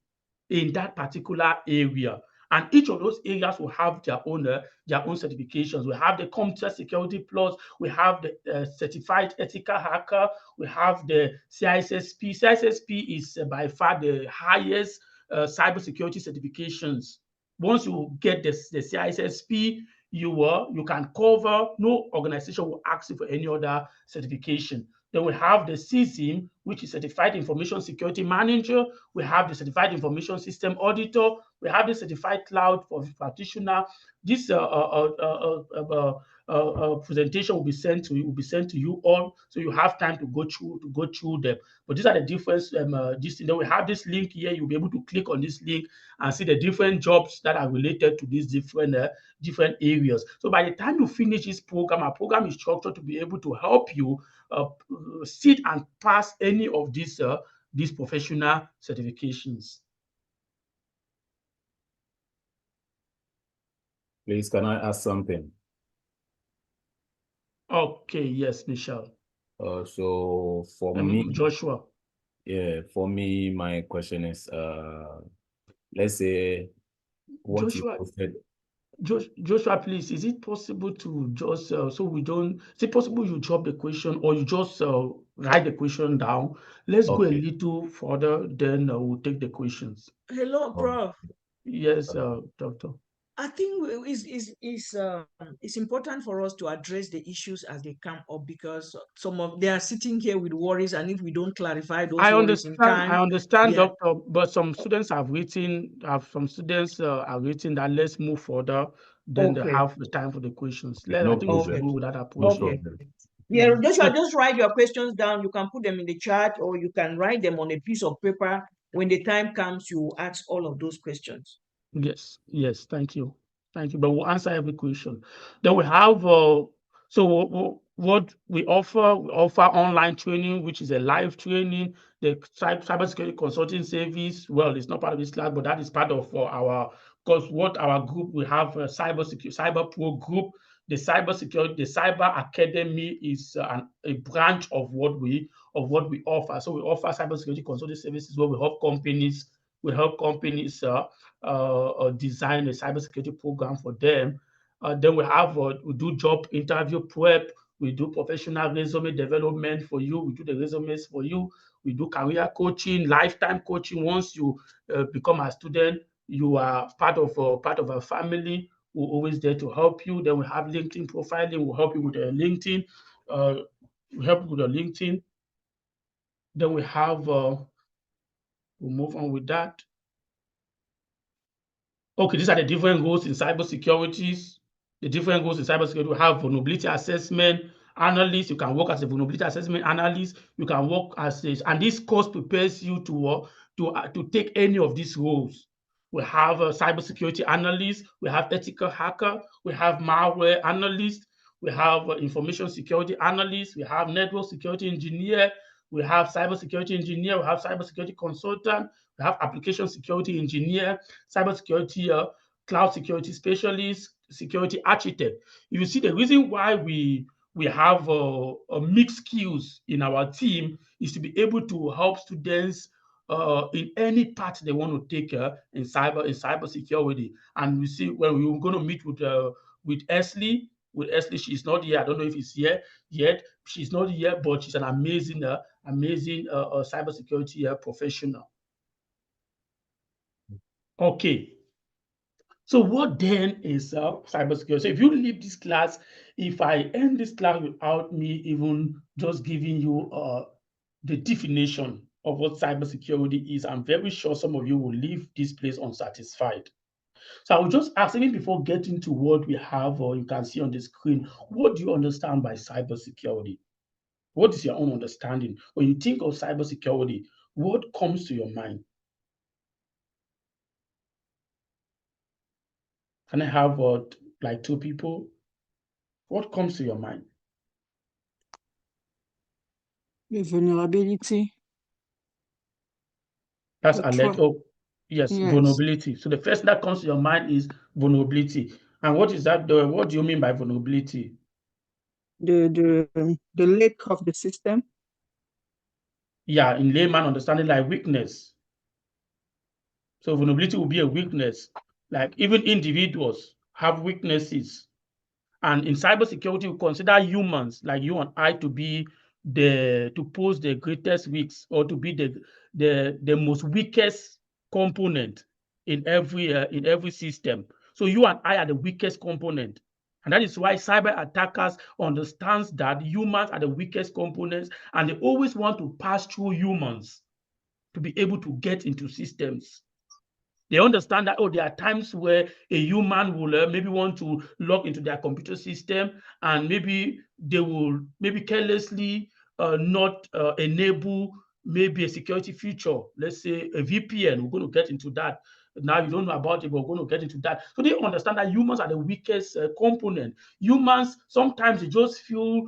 in that particular area. And each of those areas will have their own certifications. We have the Computer Security Plus, we have the Certified Ethical Hacker, we have the CISSP. CISSP is by far the highest cybersecurity certifications. Once you get the CISSP, you can cover. No organization will ask you for any other certification. Then we have the CSIM, which is Certified Information Security Manager. We have the Certified Information System Auditor. We have the Certified Cloud Practitioner. This presentation will be sent to you all, so you have time to go through them. But these are the difference. Then we have this link here. You'll be able to click on this link and see the different jobs that are related to these different areas. So by the time you finish this program, our program is structured to be able to help you sit and pass any of these professional certifications. Please, can I ask something? Okay, yes, Michelle. So for me, Joshua. Yeah, for me, my question is, let's say what Joshua, you said. Joshua, please, is it possible to just so we don't? Is it possible you drop the question or you just write the question down? Let's go a Okay. little further, then we'll take the questions. Hello, Oh, Prof. Yes, doctor. I think it's important for us to address the issues as they come up, because they are sitting here with worries, and if we don't clarify those worries in time, I understand, yeah. doctor, but some students have written, have written that let's move further. Then they Okay. have the time for the questions. No I think we should problem. go with that No approach. Okay. problem. Yeah, Yeah. Joshua, just write your questions down. You can put them in the chat, or you can write them on a piece of paper. When the time comes, you ask all of those questions. Yes, thank you. Thank you. But we'll answer every question. Then we have what we offer online training, which is a live training. The cybersecurity consulting service, well, it's not part of this class, but that is part of because what our group, we have a cyber pro group. The cyber academy is a branch of what we offer. So we offer cybersecurity consulting services where we help companies design a cybersecurity program for them. Then we do job interview prep. We do professional resume development for you. We do the resumes for you. We do career coaching, lifetime coaching. Once you become a student, you are part of our family. We're always there to help you. Then we have LinkedIn profiling. We'll help you with the LinkedIn. We help you with the LinkedIn. Then we have. We'll move on with that. Okay, these are the different roles in cybersecurity. The different roles in cybersecurity. We have vulnerability assessment analyst. You can work as a vulnerability assessment analyst. You can work and this course prepares you to take any of these roles. We have a cybersecurity analyst. We have ethical hacker. We have malware analyst. We have information security analyst. We have network security engineer. We have cybersecurity engineer. We have cybersecurity consultant. We have application security engineer, cybersecurity, cloud security specialist, security architect. You see, the reason why we have a mixed skills in our team is to be able to help students in any part they want to take in cybersecurity. And we see when we were going to meet with Esley. With Esley, she's not here. I don't know if she's here yet. She's not here, but she's an amazing cybersecurity professional. Okay. So what then is cybersecurity? So if you leave this class, if I end this class without me even just giving you the definition of what cybersecurity is, I'm very sure some of you will leave this place unsatisfied. So I will just ask, even before getting to what we have or you can see on the screen, what do you understand by cybersecurity? What is your own understanding? When you think of cybersecurity, what comes to your mind? Can I have like two people? What comes to your mind? The vulnerability. That's The alert. Oh, yes, yes. vulnerability. So the first thing that comes to your mind is vulnerability. And what is that? What do you mean by vulnerability? The lack of the system. Yeah, in layman understanding, like weakness. So vulnerability will be a weakness. Like even individuals have weaknesses. And in cybersecurity, we consider humans like you and I to pose the greatest risks, or to be the most weakest component in every system. So you and I are the weakest component. And that is why cyber attackers understands that humans are the weakest components, and they always want to pass through humans to be able to get into systems. They understand that, there are times where a human will maybe want to log into their computer system, and maybe they will carelessly not enable maybe a security feature. Let's say a VPN. We're going to get into that. Now you don't know about it, but we're going to get into that. So they understand that humans are the weakest component. Humans, sometimes they just feel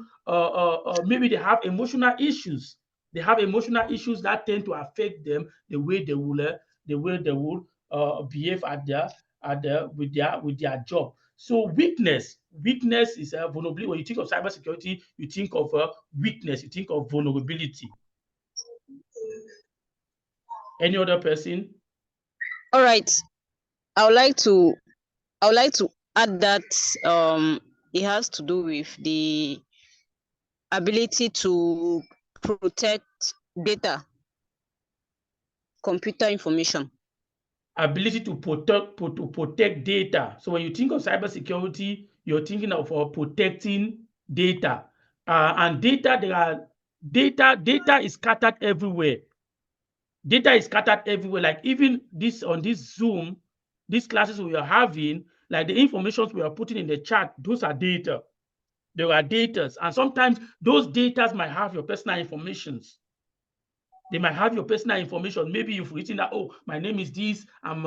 maybe they have emotional issues. They have emotional issues that tend to affect them the way they will behave with their job. So weakness is vulnerability. When you think of cybersecurity, you think of weakness, you think of vulnerability. Any other person? All right. I would like to add that it has to do with the ability to protect data, computer information. ability to protect data. So when you think of cybersecurity, you're thinking of protecting data. And data is scattered everywhere. Data is scattered everywhere. Like even this on this Zoom, these classes we are having, like the information we are putting in the chat, those are data. There are data, and sometimes those data might have your personal informations. They might have your personal information. Maybe you've written that, oh, my name is this. I'm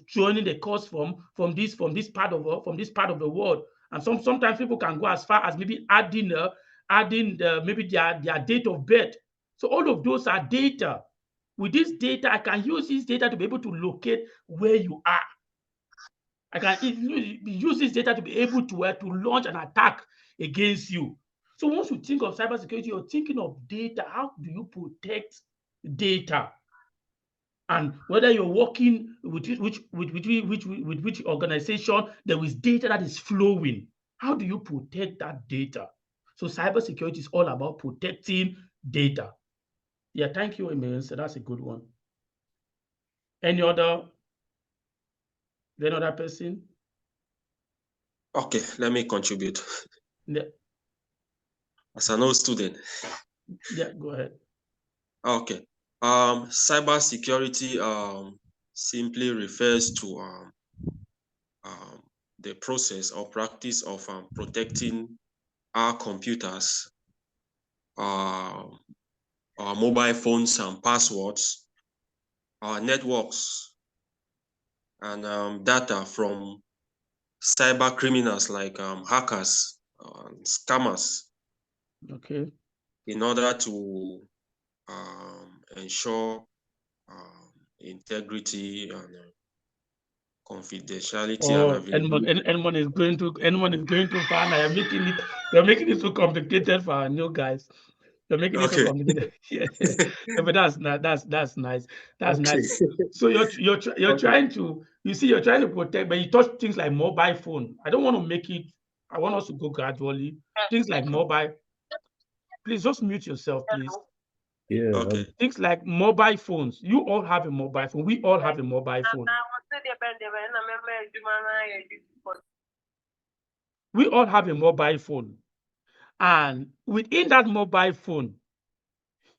joining the course from this part of the world. And sometimes people can go as far as maybe adding maybe their date of birth. So all of those are data. With this data, I can use this data to be able to locate where you are. I can use this data to be able to launch an attack against you. So once you think of cybersecurity, you're thinking of data. How do you protect data? And whether you're working with which organization, there is data that is flowing. How do you protect that data? So cybersecurity is all about protecting data. Yeah, thank you, Emil. So that's a good one. Any other person? Okay, let me contribute. Yeah. As an old student. Yeah, go ahead. Okay. Cybersecurity simply refers to the process or practice of protecting our computers, our mobile phones and passwords, our networks, and data from cyber criminals like hackers and scammers. Okay. In order to ensure integrity and confidentiality and availability. Anyone is going too far now. You're making it so complicated for our new guys. You're making it so complicated. Yeah, but that's nice. That's nice. So you're trying to protect, but you touch things like mobile phone. I don't want to make it. I want us to go gradually. Things like mobile. Please just mute yourself, please. Yeah. Okay. Things like mobile phones. You all have a mobile phone. We all have a mobile phone. We all have a mobile phone. And within that mobile phone,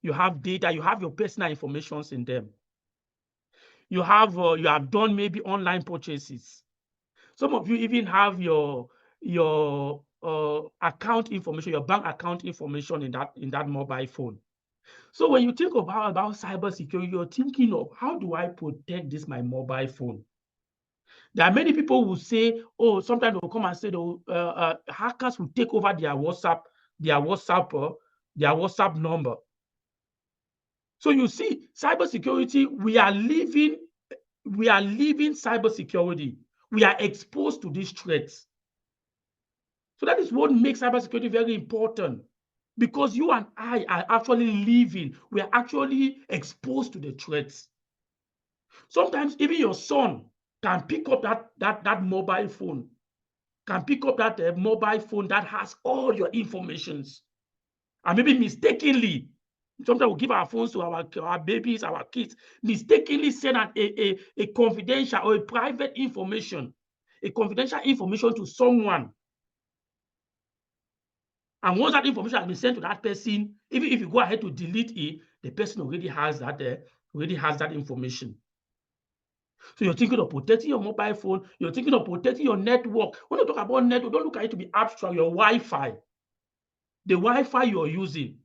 you have data, you have your personal information in them. You have done maybe online purchases. Some of you even have your account information, your bank account information in that mobile phone. So when you think about cybersecurity, you're thinking of how do I protect my mobile phone? There are many people who say, oh, sometimes they'll come and say hackers will take over their WhatsApp number. So you see, cybersecurity, we are living cybersecurity. We are exposed to these threats. So that is what makes cybersecurity very important, because you and I are actually living. We are actually exposed to the threats. Sometimes even your son can pick up that mobile phone, that has all your informations, and maybe mistakenly, sometimes we give our phones to our babies, our kids, mistakenly send a confidential or a private information, to someone. And once that information has been sent to that person, even if you go ahead to delete it, the person already has that information. So you're thinking of protecting your mobile phone, you're thinking of protecting your network. When you talk about network, don't look at it to be abstract, your Wi-Fi. The Wi-Fi you're using.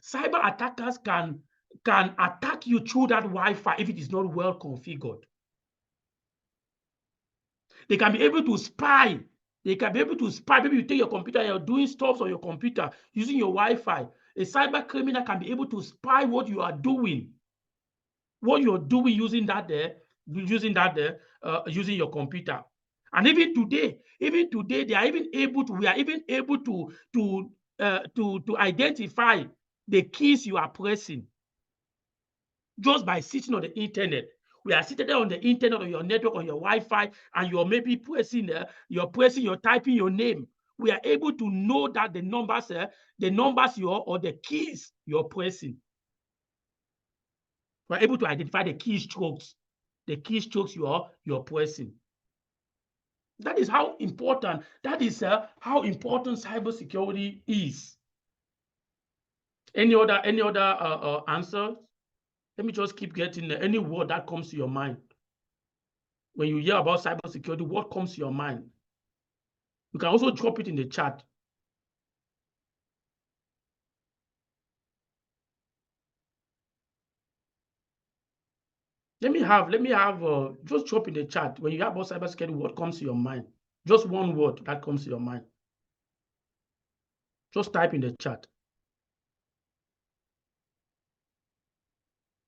Cyber attackers can attack you through that Wi-Fi if it is not well configured. They can be able to spy. Maybe you take your computer and you're doing stuff on your computer using your Wi-Fi. A cyber criminal can be able to spy what you are doing. Using your computer. And even today, we are even able to identify the keys you are pressing just by sitting on the internet. We are sitting there on the internet, on your network, on your Wi-Fi, and you're maybe you're typing your name. We are able to know that the numbers or the keys you're pressing. We're able to identify the keystrokes. the keystrokes you're pressing. That is how important, how important cybersecurity is. Any other answer? Let me just keep getting any word that comes to your mind. When you hear about cybersecurity, what comes to your mind? You can also drop it in the chat. Let me have just drop in the chat. When you hear about cybersecurity, what comes to your mind? Just one word that comes to your mind. Just type in the chat.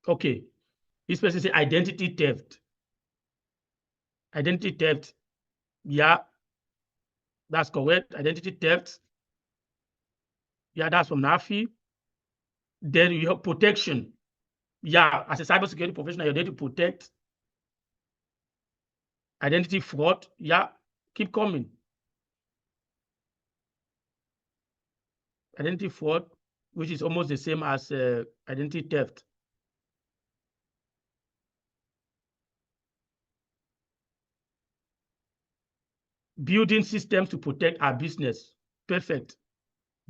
Okay. This person say identity theft. Identity theft. Yeah, that's correct. Identity theft. Yeah, that's from Nafi. Then you have protection. Yeah, as a cybersecurity professional, you're there to protect. Identity fraud. Yeah, keep coming. Identity fraud, which is almost the same as identity theft. Building systems to protect our business. Perfect.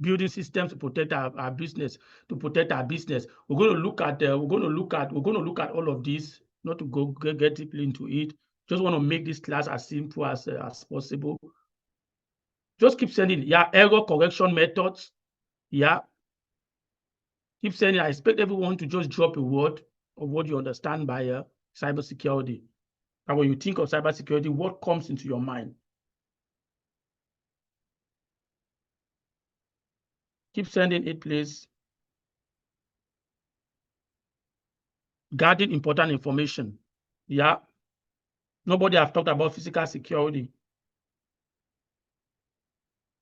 Building systems to protect our business. We're going to look at all of this. Not to get deeply into it. Just want to make this class as simple as possible. Just keep sending. Yeah, error correction methods. Yeah. Keep sending. I expect everyone to just drop a word of what you understand by cybersecurity. And when you think of cybersecurity, what comes into your mind? Keep sending it, please. Guarding important information. Yeah. Nobody have talked about physical security.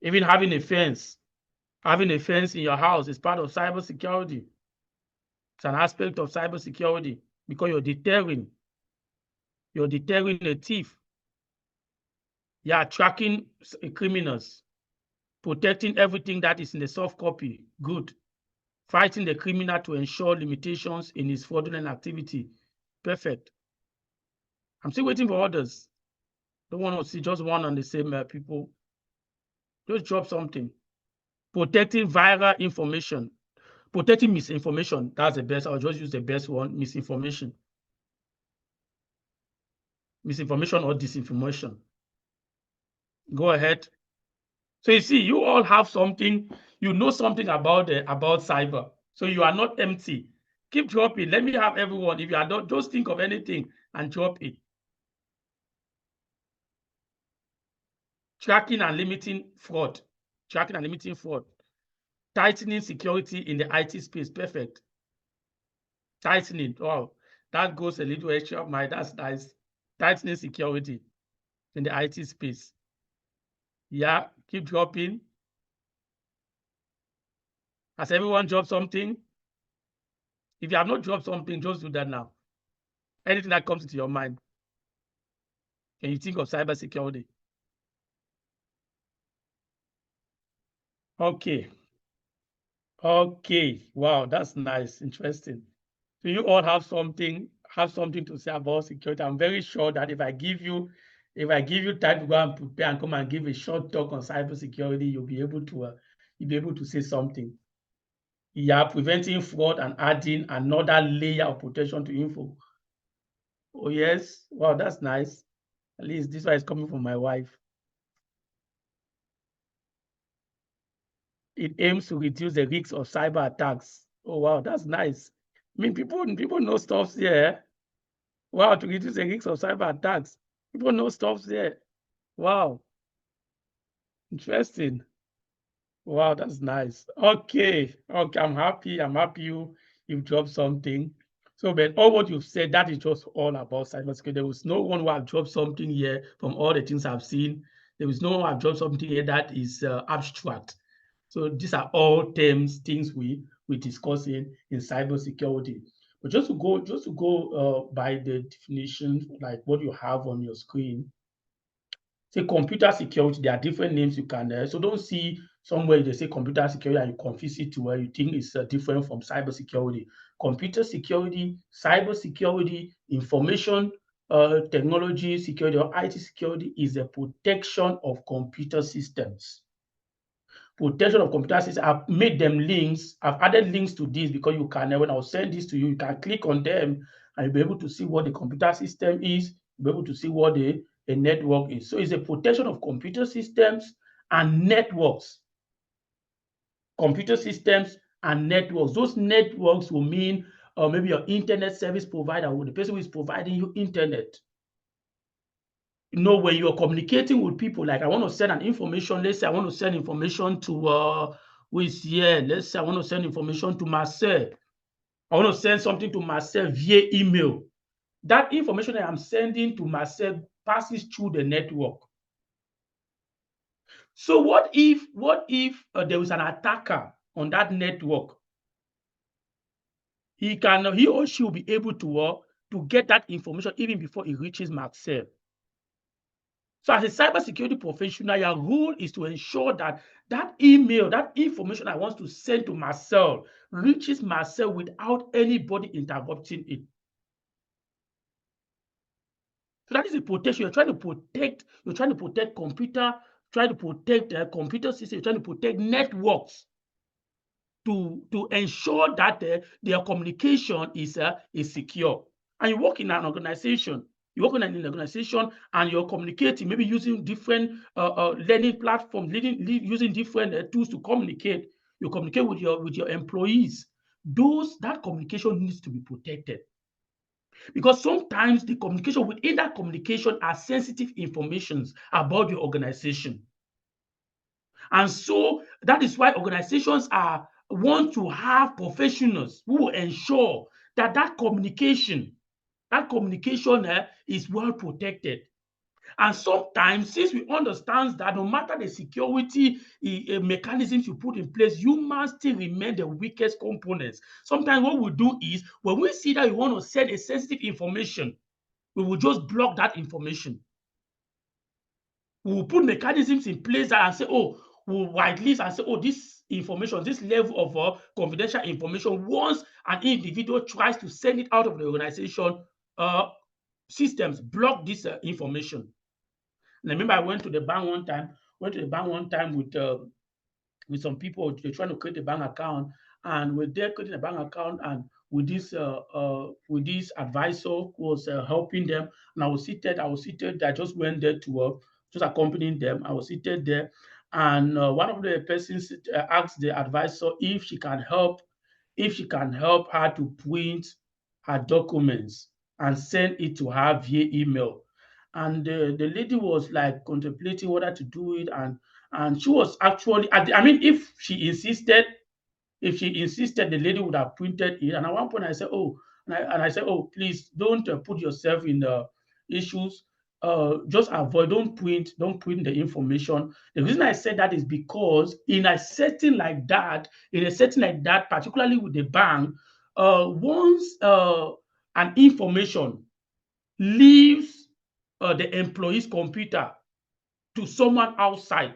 Even having a fence in your house is part of cybersecurity. It's an aspect of cybersecurity because you're deterring a thief. Yeah, tracking criminals, protecting everything that is in the soft copy. Good. Fighting the criminal to ensure limitations in his fraudulent activity. Perfect. I'm still waiting for others. Don't want to see just one and the same people. Just drop something. Protecting viral information. Protecting misinformation. That's the best. I'll just use the best one. Misinformation. Misinformation or disinformation. Go ahead. So you see, you all have something. You know something about cyber. So you are not empty. Keep dropping. Let me have everyone. If you are not, just think of anything and drop it. Tracking and limiting fraud. Tracking and limiting fraud. Tightening security in the IT space. Perfect. Tightening. Wow, that goes a little extra mile. That's nice. Tightening security in the IT space. Yeah, keep dropping. Has everyone dropped something? If you have not dropped something, just do that now. Anything that comes into your mind. Can you think of cybersecurity? Okay. Okay. Wow, that's nice. Interesting. So you all have something to say about security. I'm very sure that if I give you time to go and prepare and come and give a short talk on cybersecurity, you'll be able to say something. Yeah, preventing fraud and adding another layer of protection to info. Oh yes, wow, that's nice. At least this one is coming from my wife. It aims to reduce the risks of cyber attacks. Oh wow, that's nice. I mean, people know stuff here. Wow, to reduce the risks of cyber attacks. People know stuff there. Wow. Interesting. Wow, that's nice. Okay. I'm happy you dropped something. So, but all what you've said, that is just all about cybersecurity. There was no one who have dropped something here from all the things I've seen. There was no one who have dropped something here that is abstract. So these are all things we discuss in cybersecurity. But just to go by the definition, like what you have on your screen, say computer security, there are different names you can, so don't see somewhere they say computer security and you confuse it to where you think it's different from cybersecurity. Computer security, cybersecurity, information technology security or IT security is the protection of computer systems. Protection of computer systems. I've made them links. I've added links to this because you can, when I'll send this to you, you can click on them and you'll be able to see what the computer system is, you'll be able to see what the network is. So it's a protection of computer systems and networks. Computer systems and networks. Those networks will mean maybe your internet service provider or the person who is providing you internet. You know, when you're communicating with people, like I want to send an information, let's say I want to send information to who is here. Let's say I want to send information to Marcel. I want to send something to Marcel via email. That information that I'm sending to Marcel passes through the network. So what if there is an attacker on that network? He or she will be able to get that information even before it reaches Marcel. So as a cybersecurity professional, your role is to ensure that that email, that information I want to send to Marcel reaches Marcel without anybody interrupting it. So that is a protection. You're trying to protect computer, trying to protect computer systems, you're trying to protect networks to ensure that their communication is secure. And you work in an organization, and you're communicating, maybe using different learning platforms, using different tools to communicate. You communicate with your employees. That communication needs to be protected. Because sometimes the communication within that communication are sensitive informations about your organization. And so that is why organizations want to have professionals who will ensure that communication is well protected. And sometimes, since we understand that no matter the security mechanisms you put in place, humans still remain the weakest components. Sometimes what we do is, when we see that we want to send a sensitive information, we will just block that information. We will put mechanisms in place and say, oh, we'll whitelist and say, oh, this information, this level of confidential information, once an individual tries to send it out of the organization, systems block this information. And I remember I went to the bank one time with some people. They're trying to create a bank account, and we're there creating a bank account, and with this advisor who was helping them, and I was seated. I just went there to just accompanying them. I was seated there, and one of the persons asked the advisor if she can help her to print her documents and send it to her via email. And the lady was like contemplating whether to do it, and she was actually, if she insisted, the lady would have printed it. And at one point I said, oh, I said, oh, please don't put yourself in issues. Just avoid, don't print the information. The reason I said that is because in a setting like that, particularly with the bank, once an information leaves the employee's computer to someone outside,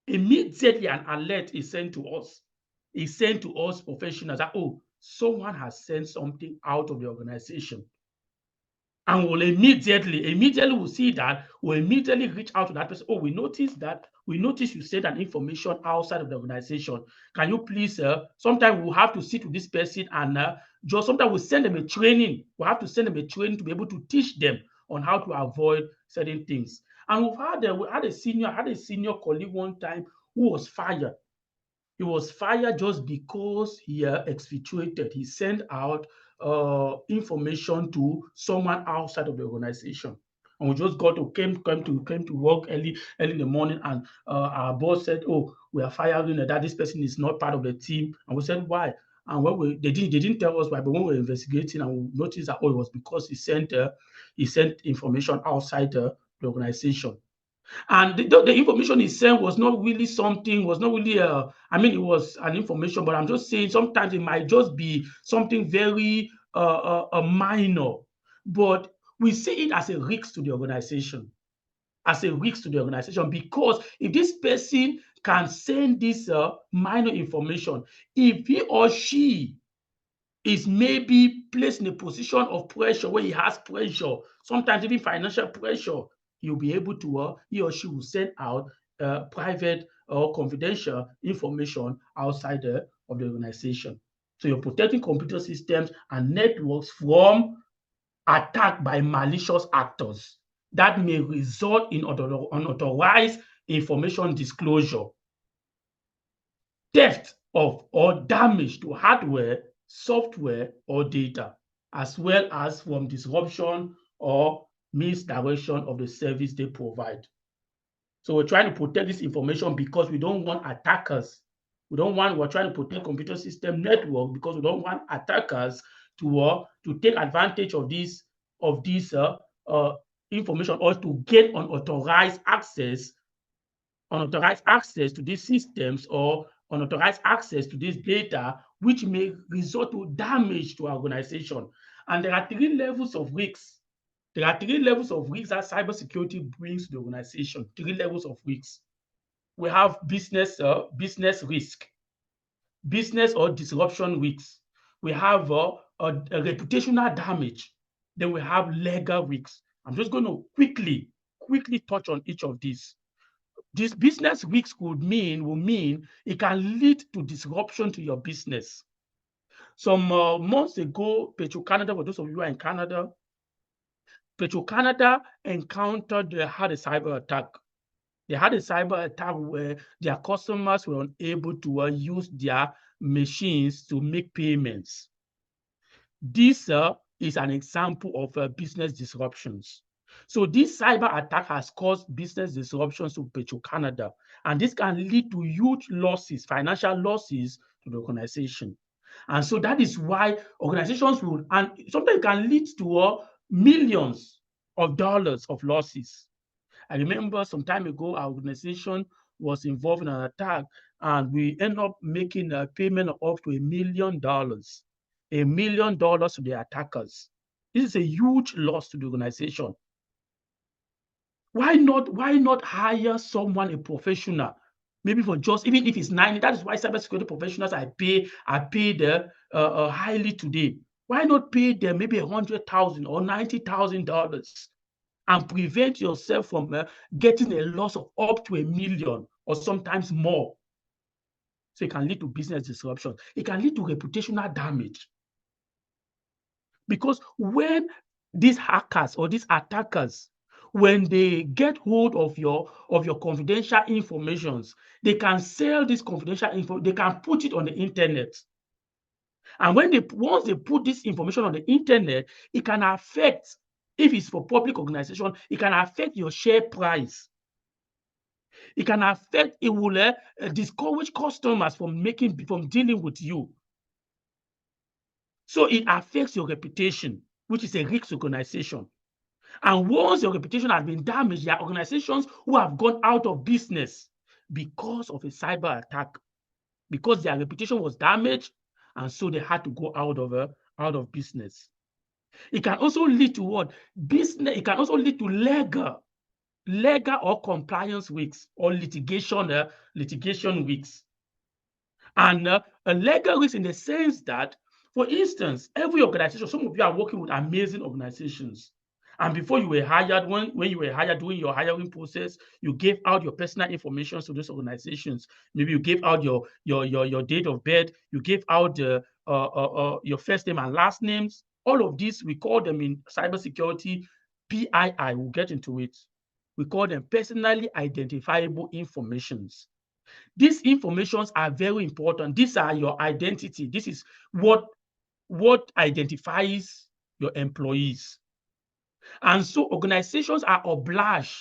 immediately an alert is sent to us. It's sent to us professionals that, oh, someone has sent something out of the organization. And we'll immediately we'll see that, we'll immediately reach out to that person. Oh, we noticed you sent an information outside of the organization. Can you please, sometimes we'll have to sit with this person and sometimes we'll send them a training. We'll have to send them a training to be able to teach them on how to avoid certain things. And we had a senior colleague one time who was fired. He was fired just because he exfiltrated. He sent out information to someone outside of the organization. And we just came to work early in the morning, and our boss said, "Oh, we are firing that this person is not part of the team." And we said, "Why?" And when they didn't tell us why, but when we were investigating, and we noticed that, oh, it was because he sent information outside the organization. And the information he sent was not really it was an information, but I'm just saying sometimes it might just be something very minor, but we see it as a risk to the organization. Because if this person can send this minor information, if he or she is maybe placed in a position of pressure where he has pressure, sometimes even financial pressure, he'll be able to, he or she will send out private or confidential information outside of the organization. So you're protecting computer systems and networks from attack by malicious actors that may result in unauthorized information disclosure, theft of or damage to hardware, software, or data, as well as from disruption or misdirection of the service they provide. So we're trying to protect this information because we don't want attackers. We're trying to protect computer system network because we don't want attackers to take advantage of this information or to get unauthorized access to these systems or unauthorized access to this data, which may result to damage to our organization. And there are three levels of risks. There are three levels of risks that cybersecurity brings to the organization. Three levels of risks. We have business risk, business or disruption risks. We have a reputational damage. Then we have legal risks. I'm just going to quickly touch on each of these. This business risk will mean it can lead to disruption to your business. Some months ago, Petro-Canada, for those of you who are in Canada, Petro-Canada encountered, they had a cyber attack. They had a cyber attack where their customers were unable to use their machines to make payments. This is an example of business disruptions. So this cyber attack has caused business disruptions to Petro-Canada, and this can lead to huge losses, financial losses to the organization. And so that is why organizations will, and sometimes it can lead to millions of dollars of losses. I remember some time ago, our organization was involved in an attack, and we ended up making a payment of up to $1 million. $1 million to the attackers. This is a huge loss to the organization. Why not hire someone, a professional, maybe for just, even if it's 90, that is why cybersecurity professionals are paid highly today. Why not pay them maybe $100,000 or $90,000 and prevent yourself from getting a loss of up to $1 million or sometimes more? So it can lead to business disruption. It can lead to reputational damage. Because when these hackers or these attackers, when they get hold of your confidential informations, they can sell this confidential info, they can put it on the internet. And once they put this information on the internet, it can affect, if it's for public organization, it can affect your share price. It can affect, it will discourage customers from dealing with you. So it affects your reputation, which is a risk organization. And once your reputation has been damaged, there are organizations who have gone out of business because of a cyber attack, because their reputation was damaged, and so they had to go out of business. It can also lead to what? Business. It can also lead to legal or compliance risks or litigation risks. And a legal risk in the sense that, for instance, every organization, some of you are working with amazing organizations. And before you were hired, when you were hired, during your hiring process, you gave out your personal information to those organizations. Maybe you gave out your date of birth, you gave out your first name and last names. All of these, we call them in cybersecurity PII. We'll get into it. We call them personally identifiable informations. These informations are very important. These are your identity. This is what identifies your employees. And so organizations are obliged,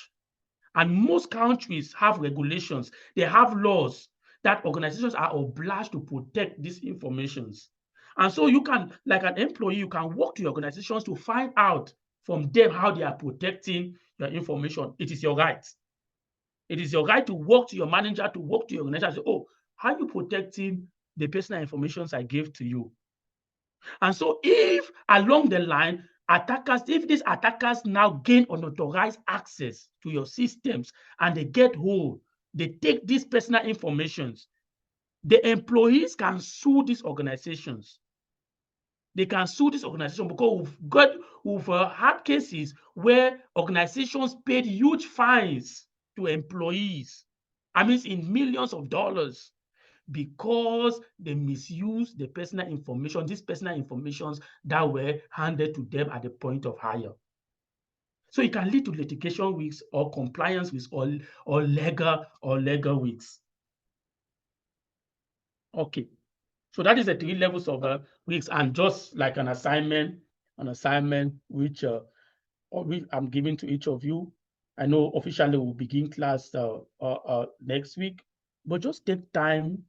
and most countries have regulations, they have laws that organizations are obliged to protect these informations. And so you can, like an employee, you can work to your organizations to find out from them how they are protecting your information. It is your right. It is your right to work to your manager, to work to your organization and say, oh, how are you protecting the personal information I gave to you? And so if along the line, if these attackers now gain unauthorized access to your systems and they get hold, they take these personal informations, the employees can sue these organizations. They can sue this organization because we've had cases where organizations paid huge fines to employees. I mean, in millions of dollars, because they misuse the personal information, these personal informations that were handed to them at the point of hire. So it can lead to litigation risks or compliance with or legal risks. Okay. So that is the 3 levels of risks, and just like an assignment which I'm giving to each of you. I know officially we'll begin class next week, but just take time,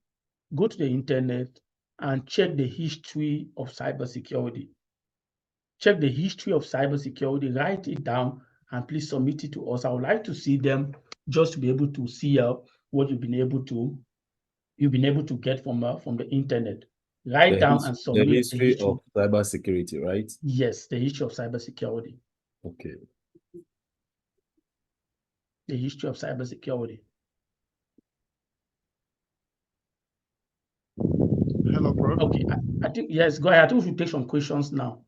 go to the internet and check the history of cybersecurity. Check the history of cybersecurity, write it down, and please submit it to us. I would like to see them just to be able to see what you've been able to get from the internet. Write down and The submit the history history. of cybersecurity, right? Yes, the history of cybersecurity. Okay. The history of cybersecurity. Hello, Prof. Okay, I think, yes, go ahead. I think we should take some questions now.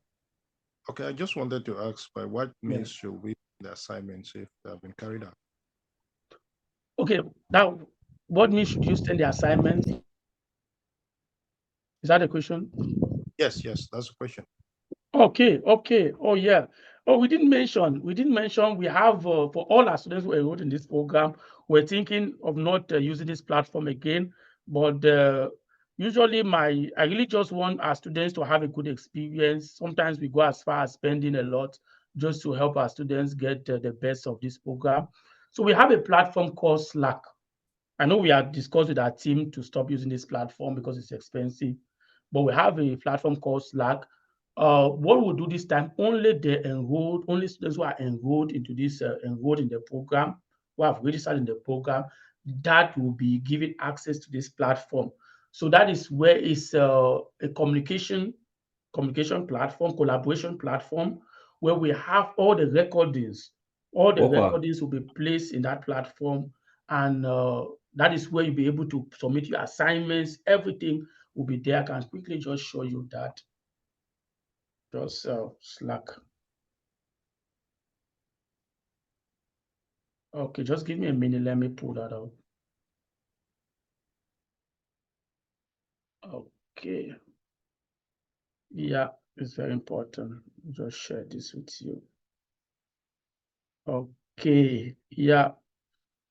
Okay, I just wanted to ask, by what means should we the assignments if they have been carried out? Okay, now what means should you send the assignments? Is that a question? Yes, that's the question. Okay. Oh, yeah. Oh, we didn't mention we have for all our students who enrolled in this program, we're thinking of not using this platform again, but usually I really just want our students to have a good experience. Sometimes we go as far as spending a lot just to help our students get the best of this program. So we have a platform called Slack. I know we have discussed with our team to stop using this platform because it's expensive, but we have a platform called Slack. What we'll do this time, only students who are enrolled into this, enrolled in the program, who have registered in the program, that will be given access to this platform. So that is where it's a communication platform, collaboration platform, where we have all the recordings. All the recordings will be placed in that platform, and that is where you'll be able to submit your assignments. Everything will be there. I can quickly just show you that. Just Slack. Okay, just give me a minute. Let me pull that up. Okay. Yeah, it's very important. Just share this with you. Okay. Yeah.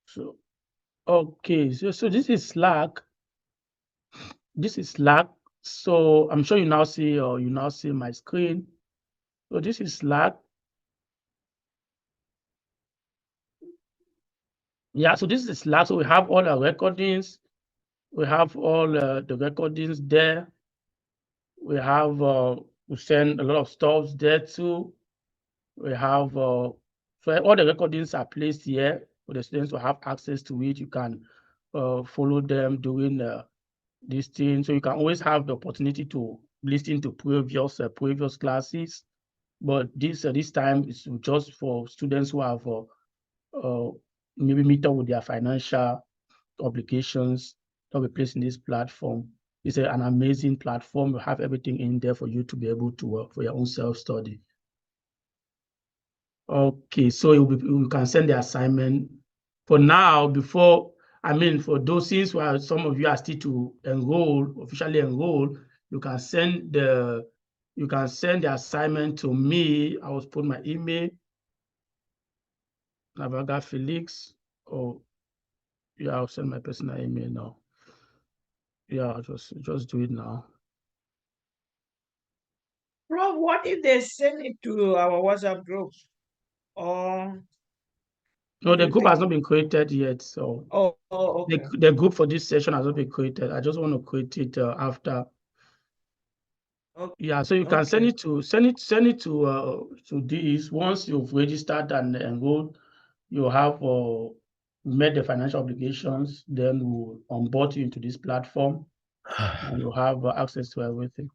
So, okay. So this is Slack. This is Slack. So I'm sure you now see my screen. So this is Slack. Yeah, so this is Slack. So we have all our recordings. We have all the recordings there. We have we send a lot of stuff there too. We have so all the recordings are placed here for the students to have access to it. You can follow them doing this thing. So you can always have the opportunity to listen to previous classes. But this time is just for students who have maybe meet up with their financial obligations that we place in this platform. It's an amazing platform. We have everything in there for you to be able to work for your own self-study. Okay, so you can send the assignment. For now, for those things where some of you are still to officially enroll, you can send the assignment to me. I will put my email, Navaga Felix, or yeah, I'll send my personal email now. Yeah, I'll just do it now. Prof, what if they send it to our WhatsApp group? Or No, the group has not been created yet. So okay. The group for this session has not been created. I just want to create it after. Okay. Yeah, so you can send it to this. Once you've registered and enrolled, you have met the financial obligations, then we'll onboard you into this platform and you have access to everything.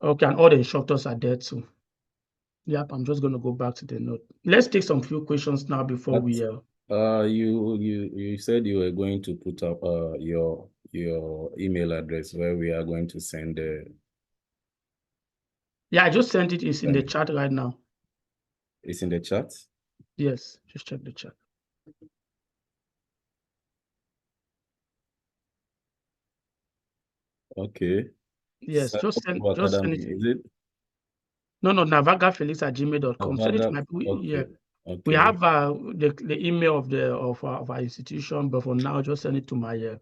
Okay, and all the instructors are there too. Yep, I'm just going to go back to the note. Let's take some few questions now before we you said you were going to put up your your email address where we are going to send the. Yeah, I just sent it. It's in the chat right now. It's in the chat. Yes, just check the chat. Okay. Yes, just send Academy, it. is it? No, navagafelice@gmail.com. Send it to my yeah. Okay. We have the email of our institution, but for now, just send it to my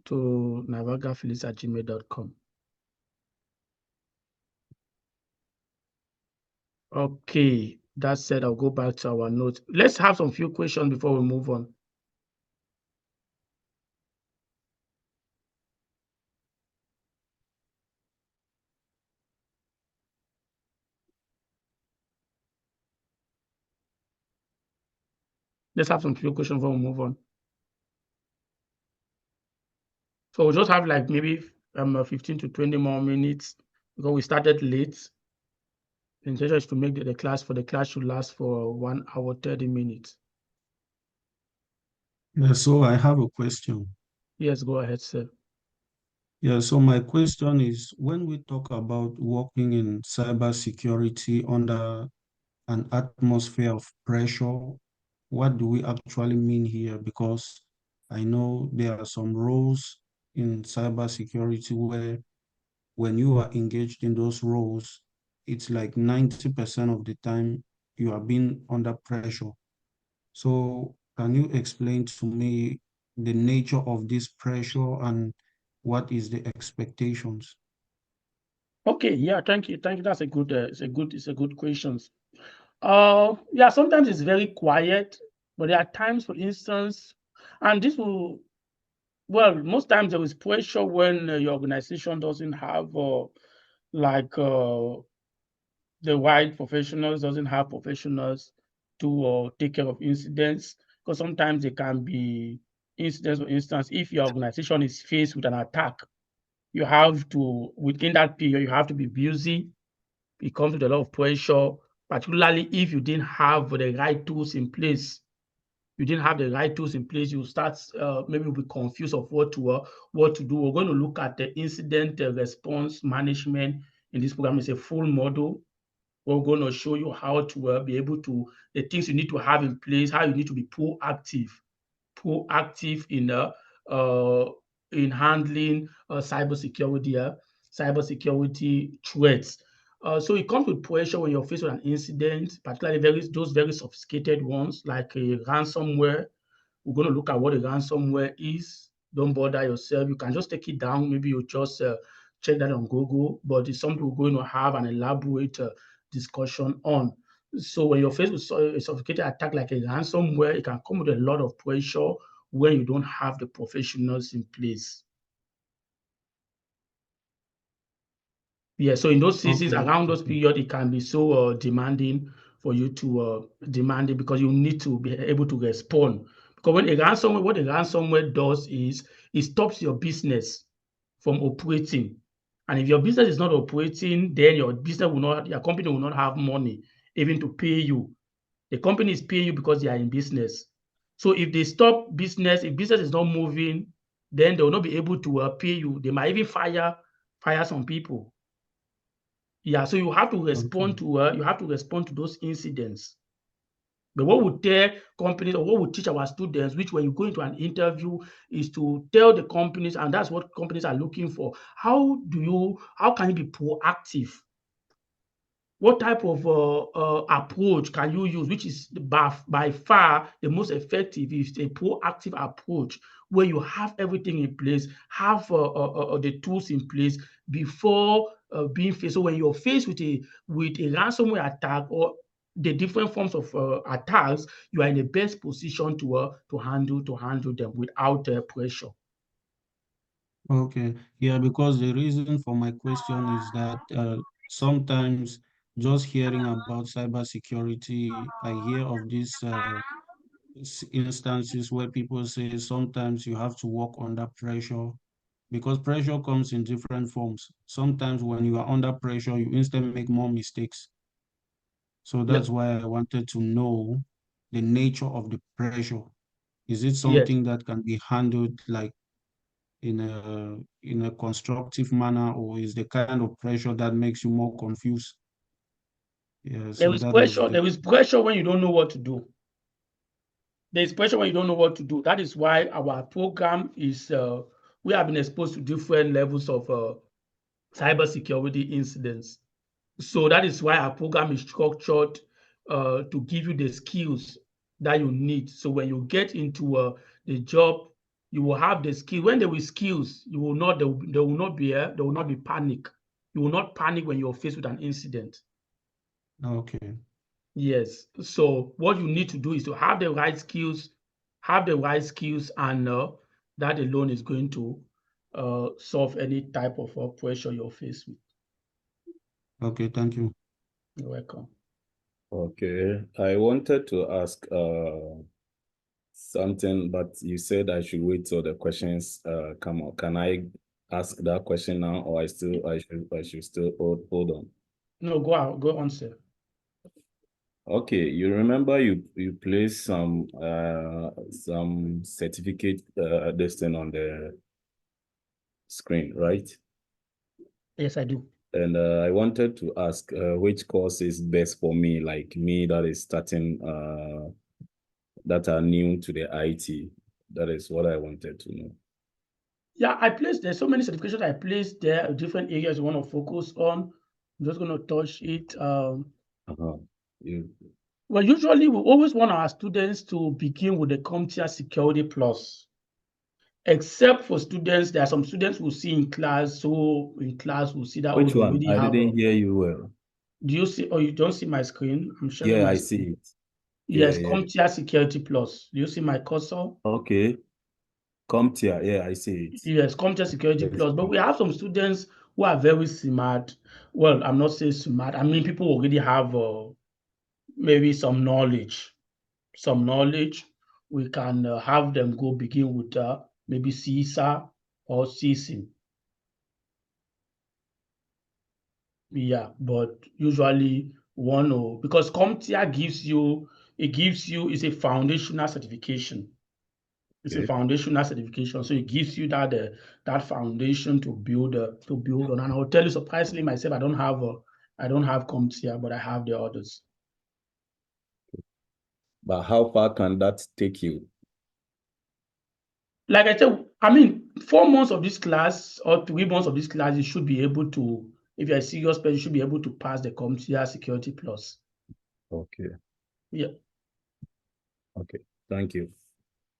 to navagafelice@gmail.com. Okay, that said, I'll go back to our notes. Let's have some few questions before we move on. Let's have some few questions before we move on. So we'll just have like maybe 15 to 20 more minutes because we started late. The intention is to make the class should last for 1 hour 30 minutes. Yeah, so I have a question. Yes, go ahead, sir. Yeah, so my question is, when we talk about working in cybersecurity under an atmosphere of pressure, what do we actually mean here? Because I know there are some roles in cybersecurity where when you are engaged in those roles, it's like 90% of the time you are being under pressure. So can you explain to me the nature of this pressure and what is the expectations? Okay, yeah, thank you. That's a good it's a good question. Yeah, sometimes it's very quiet, but there are times, for instance, and this will most times there is pressure when your organization doesn't have like the right professionals, doesn't have professionals to take care of incidents, because sometimes there can be incidents. For instance, if your organization is faced with an attack, you have to, within that period, you have to be busy. It comes with a lot of pressure, particularly if you didn't have the right tools in place. You start maybe be confused of what to do. We're going to look at the incident response management in this program. It's a full model. We're going to show you how to be able to, the things you need to have in place, how you need to be proactive in handling cybersecurity threats. So it comes with pressure when you're faced with an incident, particularly those very sophisticated ones like a ransomware. We're going to look at what a ransomware is. Don't bother yourself. You can just take it down. Maybe you just check that on Google, but it's something we're going to have an elaborate discussion on. So when you're faced with a sophisticated attack like a ransomware, it can come with a lot of pressure when you don't have the professionals in place. Yeah, so in those seasons, around those periods, it can be so demanding for you to demand it, because you need to be able to respond. Because what a ransomware does is it stops your business from operating. And if your business is not operating, then your company will not have money even to pay you. The company is paying you because they are in business. So if they stop business, if business is not moving, then they will not be able to pay you. They might even fire some people. Yeah, so you have to respond to those incidents. But what we tell companies, or what we teach our students, which when you go into an interview, is to tell the companies, and that's what companies are looking for. How can you be proactive? What type of approach can you use, which is by far the most effective, is a proactive approach where you have everything in place, have the tools in place before being faced. So when you're faced with a ransomware attack or the different forms of attacks, you are in the best position to handle them without pressure. Okay, yeah, because the reason for my question is that sometimes just hearing about cybersecurity, I hear of these instances where people say sometimes you have to work under pressure, because pressure comes in different forms. Sometimes when you are under pressure, you instantly make more mistakes. So that's why I wanted to know the nature of the pressure. Is it Yes. something that can be handled like in a constructive manner, or is the kind of pressure that makes you more confused? Yeah, so that is the There is pressure when you don't know what to do. There is pressure when you don't know what to do. That is why our program is we have been exposed to different levels of cybersecurity incidents. So that is why our program is structured to give you the skills that you need. So when you get into the job, you will have the skill. When there is skills, you will not there will not be panic. You will not panic when you're faced with an incident. okay. Yes. So what you need to do is to have the right skills, and that alone is going to solve any type of pressure you're faced with. Okay, thank you. You're welcome. Okay, I wanted to ask something, but you said I should wait till the questions come up. Can I ask that question now, or I should still hold on? No, go on, sir. Okay, you remember you placed some certificate this thing on the screen, right? Yes, I do. And I wanted to ask which course is best for me, like me that is starting that are new to the IT. That is what I wanted to know. Yeah, there's so many certifications I placed there, different areas you want to focus on. I'm just going to touch it. You, Well, usually we always want our students to begin with the CompTIA Security Plus. Except for students, there are some students we'll see in class. So in class, we'll see that which they one? already I have. didn't hear you well. Do you see? Oh, you don't see my screen? I'm sharing Yeah, my I screen. see it. Yes, Yeah. CompTIA Security Plus. Do you see my cursor? Okay. CompTIA, yeah, I see it. Yes, CompTIA Security Plus. But we have some students who are very smart. Well, I'm not saying smart. I mean, people already have maybe some knowledge. We can have them go begin with maybe CISA or CSIM. Yeah, but usually because CompTIA it's a foundational certification. It's a foundational certification, so it gives you that foundation to build on. And I will tell you, surprisingly, myself, I don't have CompTIA, but I have the others. But how far can that take you? Like I said, I mean, 4 months of this class or 3 months of this class, you should be able to, if you're a serious person, you should be able to pass the CompTIA Security Plus. Okay. Yeah. Okay. Thank you.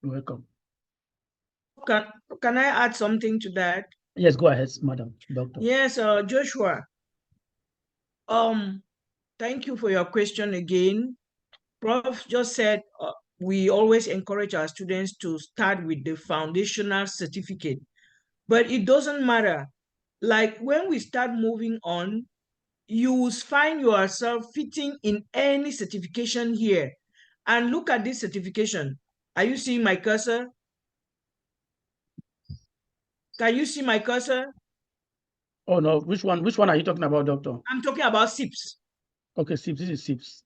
You're welcome. Can I add something to that? Yes, go ahead, Madam Doctor. Yes, Joshua. Thank you for your question again. Prof just said we always encourage our students to start with the foundational certificate, but it doesn't matter. Like when we start moving on, you will find yourself fitting in any certification here. And look at this certification. Are you seeing my cursor? Can you see my cursor? Oh no, which one are you talking about, Doctor? I'm talking about SIPs. Okay, SIPs. This is SIPs.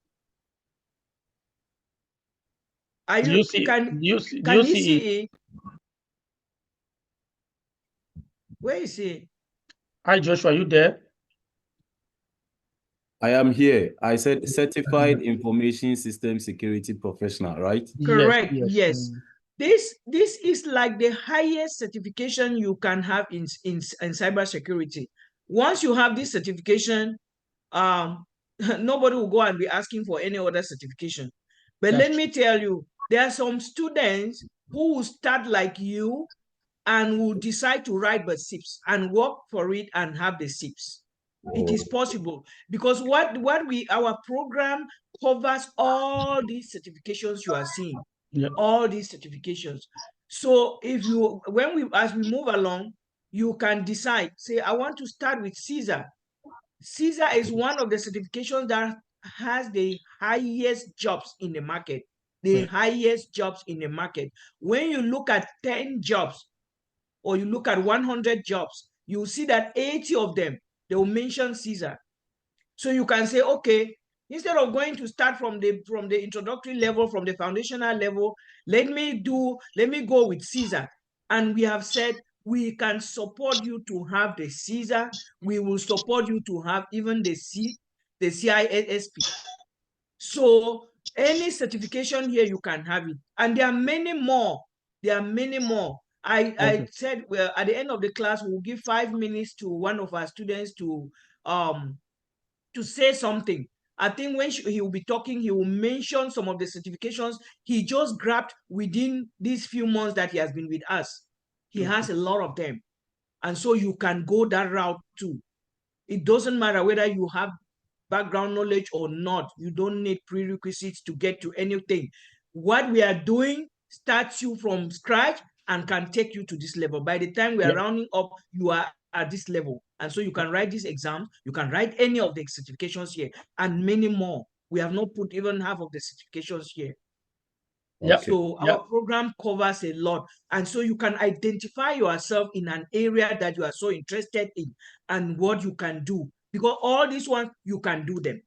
Are Do you you see? can Do you see? can you see it? Where is it? Hi, Joshua. Are you there? I am here. I said certified information system security professional, right? Correct. Yes. Yes. This is like the highest certification you can have in cybersecurity. Once you have this certification, nobody will go and be asking for any other certification. But That's let me tell you, there are some students who will start like you and will decide to write the SIPs and work for it and have the SIPs. It is possible because our program covers all these certifications you are seeing. Yep. All these certifications. So as we move along, you can decide, say, I want to start with CISA. CISA is one of the certifications that has the highest jobs in the market. The highest jobs in the market. When you look at 10 jobs or you look at 100 jobs, you'll see that 80 of them, they will mention CISA. So you can say, okay, instead of going to start from the introductory level, from the foundational level, let me go with CISA. And we have said we can support you to have the CISA. We will support you to have even the CISSP. So any certification here, you can have it. And there are many more. There are many more. I said, well, at the end of the class, we'll give 5 minutes to one of our students to say something. I think when he will be talking, he will mention some of the certifications he just grabbed within these few months that he has been with us. He has a lot of them. And so you can go that route too. It doesn't matter whether you have background knowledge or not. You don't need prerequisites to get to anything. What we are doing starts you from scratch and can take you to this level. By the time we are rounding up, you are at this level. And so you can write these exams, you can write any of the certifications here, and many more. We have not put even half of the certifications here. So our program covers a lot. And so you can identify yourself in an area that you are so interested in and what you can do. Because all these ones, you can do them.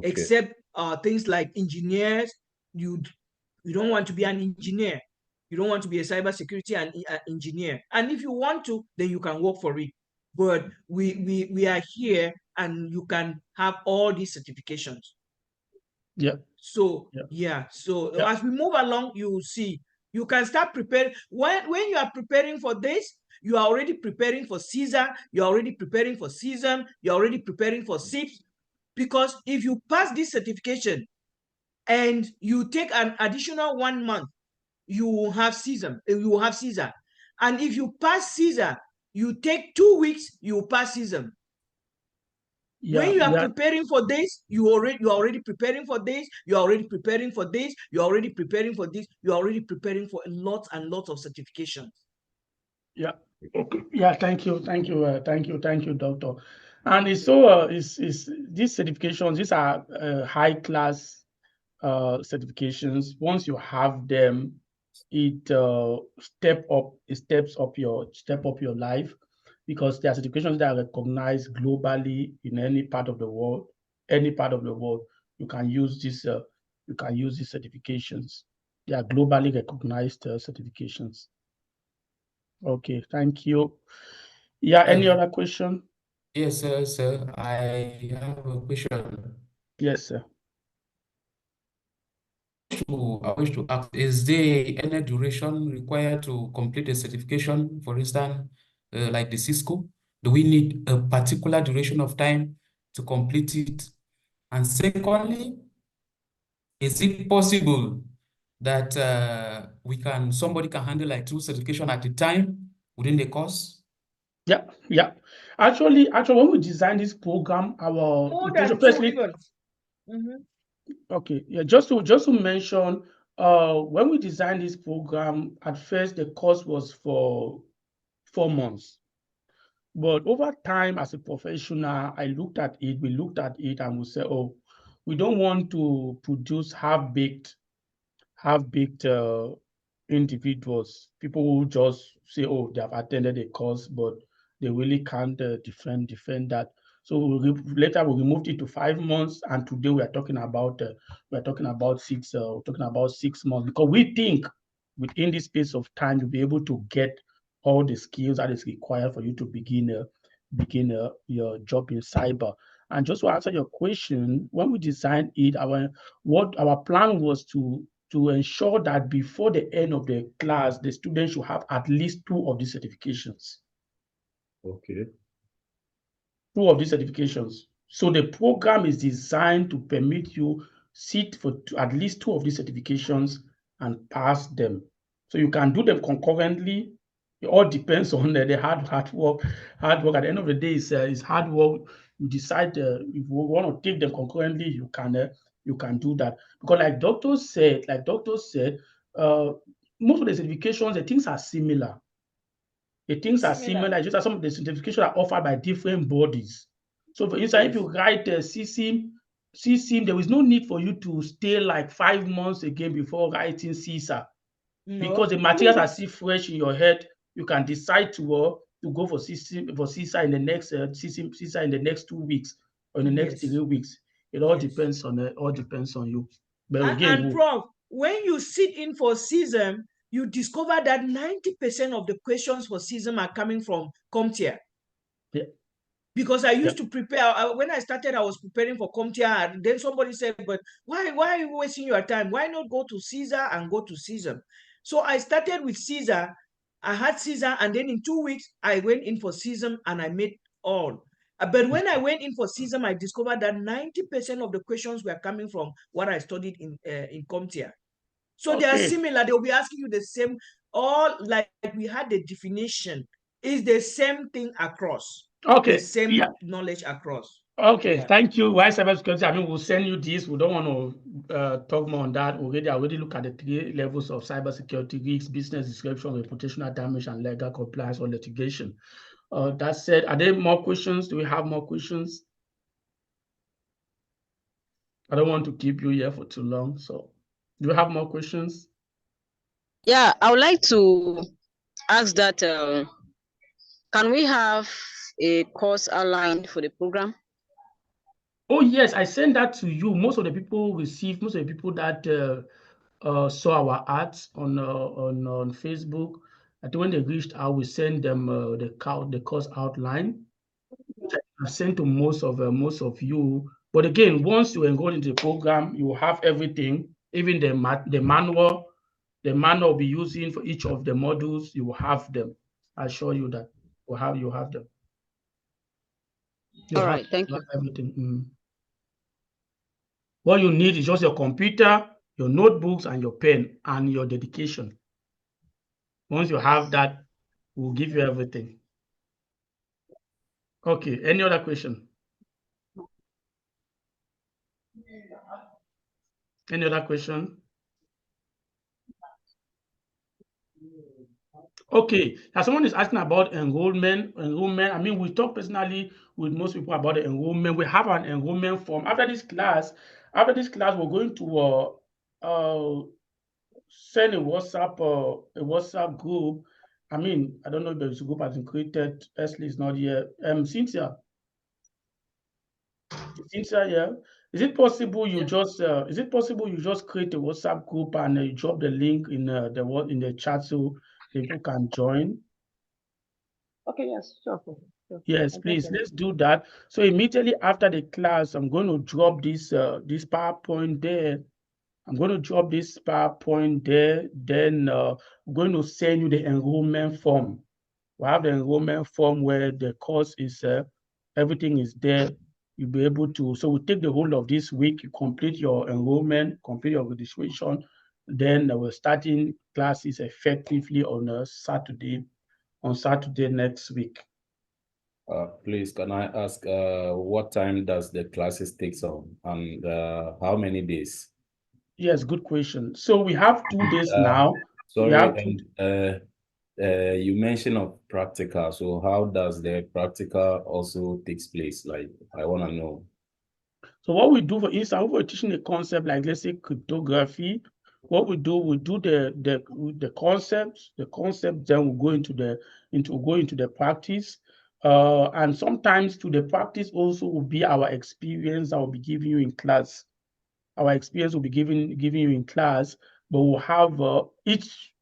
Except things like engineers, you don't want to be an engineer. You don't want to be a cybersecurity engineer. And if you want to, then you can work for it. But we are here and you can have all these certifications. So as we move along, you will see you can start preparing. When you are preparing for this, you are already preparing for CISA, you're already preparing for CISM, you're already preparing for SIPS. Because if you pass this certification and you take an additional 1 month, you will have CISM, you will have CISA. And if you pass CISA, you take 2 weeks, you will pass CISM. When you are preparing for this, you are already preparing for this, you're already preparing for this, you're already preparing for this, you're already preparing for lots and lots of certifications. Thank you, Doctor. And it's so these certifications, these are high class certifications. Once you have them, it steps up your life, because there are certifications that are recognized globally in any part of the world. You can use these certifications. They are globally recognized certifications. Okay, thank you. Any other question? Yes, sir. I have a question. Yes, sir. I wish to ask, is there any duration required to complete a certification, for instance, like the Cisco? Do we need a particular duration of time to complete it? And secondly, is it possible that somebody can handle like 2 certifications at a time within the course? Yeah. Actually, when we designed this program, just to mention, when we designed this program, at first the course was for 4 months. But over time, as a professional, we looked at it and we said, oh, we don't want to produce half-baked individuals, people who just say, oh, they have attended a course, but they really can't defend that. So later we removed it to 5 months, and today we are talking about 6 months, because we think within this space of time you'll be able to get all the skills that is required for you to begin your job in cyber. And just to answer your question, when we designed it, our plan was to ensure that before the end of the class, the students should have at least 2 of these certifications. Okay. 2 of these certifications. So the program is designed to permit you sit for at least 2 of these certifications and pass them. So you can do them concurrently. It all depends on the hard work. At the end of the day, it's hard work. You decide if you want to take them concurrently, you can do that. Because like doctors said, most of the certifications, the things are similar. Just as some of the certifications are offered by different bodies. So for instance, if you write CSIM, there is no need for you to stay like 5 months again before writing CISA. Because the materials are still fresh in your head. You can decide to go for CISA in the next CISA in the next 2 weeks or in the next 3 weeks. It all depends on you. But again, Prof, when you sit in for CISM, you discover that 90% of the questions for CISM are coming from CompTIA. Yeah. Because I used to prepare, when I started, I was preparing for CompTIA, and then somebody said, but why are you wasting your time? Why not go to CISA and go to CISM? So I started with CISA, I had CISA, and then in 2 weeks, I went in for CISM and I made all. But when I went in for CISM, I discovered that 90% of the questions were coming from what I studied in CompTIA. So they are similar. They'll be asking you the same, all like we had the definition. Is the same thing across. Okay. The same knowledge across. Okay, thank you. Why cybersecurity? I mean, we'll send you this. We don't want to talk more on that. I already look at the 3 levels of cybersecurity: risks, business description, reputational damage, and legal compliance or litigation. That said, are there more questions? Do we have more questions? I don't want to keep you here for too long. So, do we have more questions? Yeah, I would like to ask that can we have a course outline for the program? Oh yes, I sent that to you. Most of the people that saw our ads on Facebook, I think when they reached out, we sent them the course outline, which I sent to most of you. But again, once you enroll into the program, you will have everything, even the manual. The manual will be using for each of the modules. You will have them. I assure you that you have them. All right, thank you. Everything. What you need is just your computer, your notebooks, and your pen, and your dedication. Once you have that, we'll give you everything. Okay, any other question? Any other question? Okay, now someone is asking about enrollment. I mean, we talk personally with most people about the enrollment. We have an enrollment form. After this class, we're going to send a WhatsApp group. I mean, I don't know if there's a group has been created. Esley is not here. Cynthia. Cynthia, yeah. Is it possible you just create a WhatsApp group and you drop the link in the chat so people can join? Okay, yes, sure. Yes, please, let's do that. So immediately after the class, I'm going to drop this PowerPoint there. I'm going to drop this PowerPoint there. Then I'm going to send you the enrollment form. We have the enrollment form where the course is, everything is there. You'll be able to, so we take the whole of this week, you complete your enrollment, complete your registration. Then we're starting classes effectively on Saturday next week. Please, can I ask what time does the classes take on and how many days? Yes, good question. So we have 2 days now. Sorry, you mentioned of practical. So how does the practical also takes place? Like, I want to know. So what we do, for instance, we're teaching a concept like, let's say, cryptography. What we do the concepts. Then we go into the practice. And sometimes to the practice also will be our experience that will be giving you in class. Our experience will be giving you in class, but we'll have each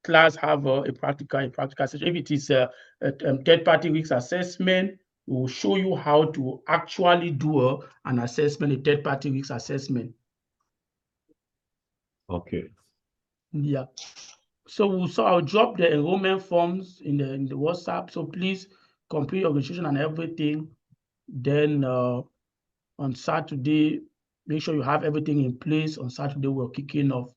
class have a practical session. If it is a third-party risk assessment, we will show you how to actually do an assessment, a third-party risk assessment. Okay. Yeah. So I'll drop the enrollment forms in the WhatsApp. So please complete your registration and everything. Then on Saturday, make sure you have everything in place. On Saturday, we're kicking off.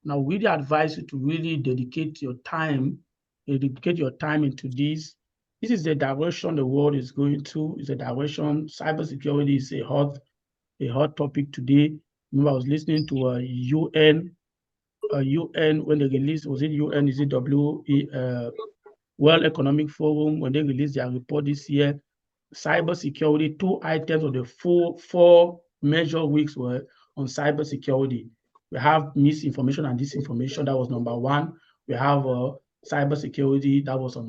Now, we really advise you to really dedicate your time into this. This is the direction the world is going to. It's a direction. Cybersecurity is a hot topic today. Remember, I was listening to UN when they released, was it UN? Is it World Economic Forum, when they released their report this year? Cybersecurity, 2 items of the four major weeks were on cybersecurity. We have misinformation and disinformation. That was number 1. We have cybersecurity. That was on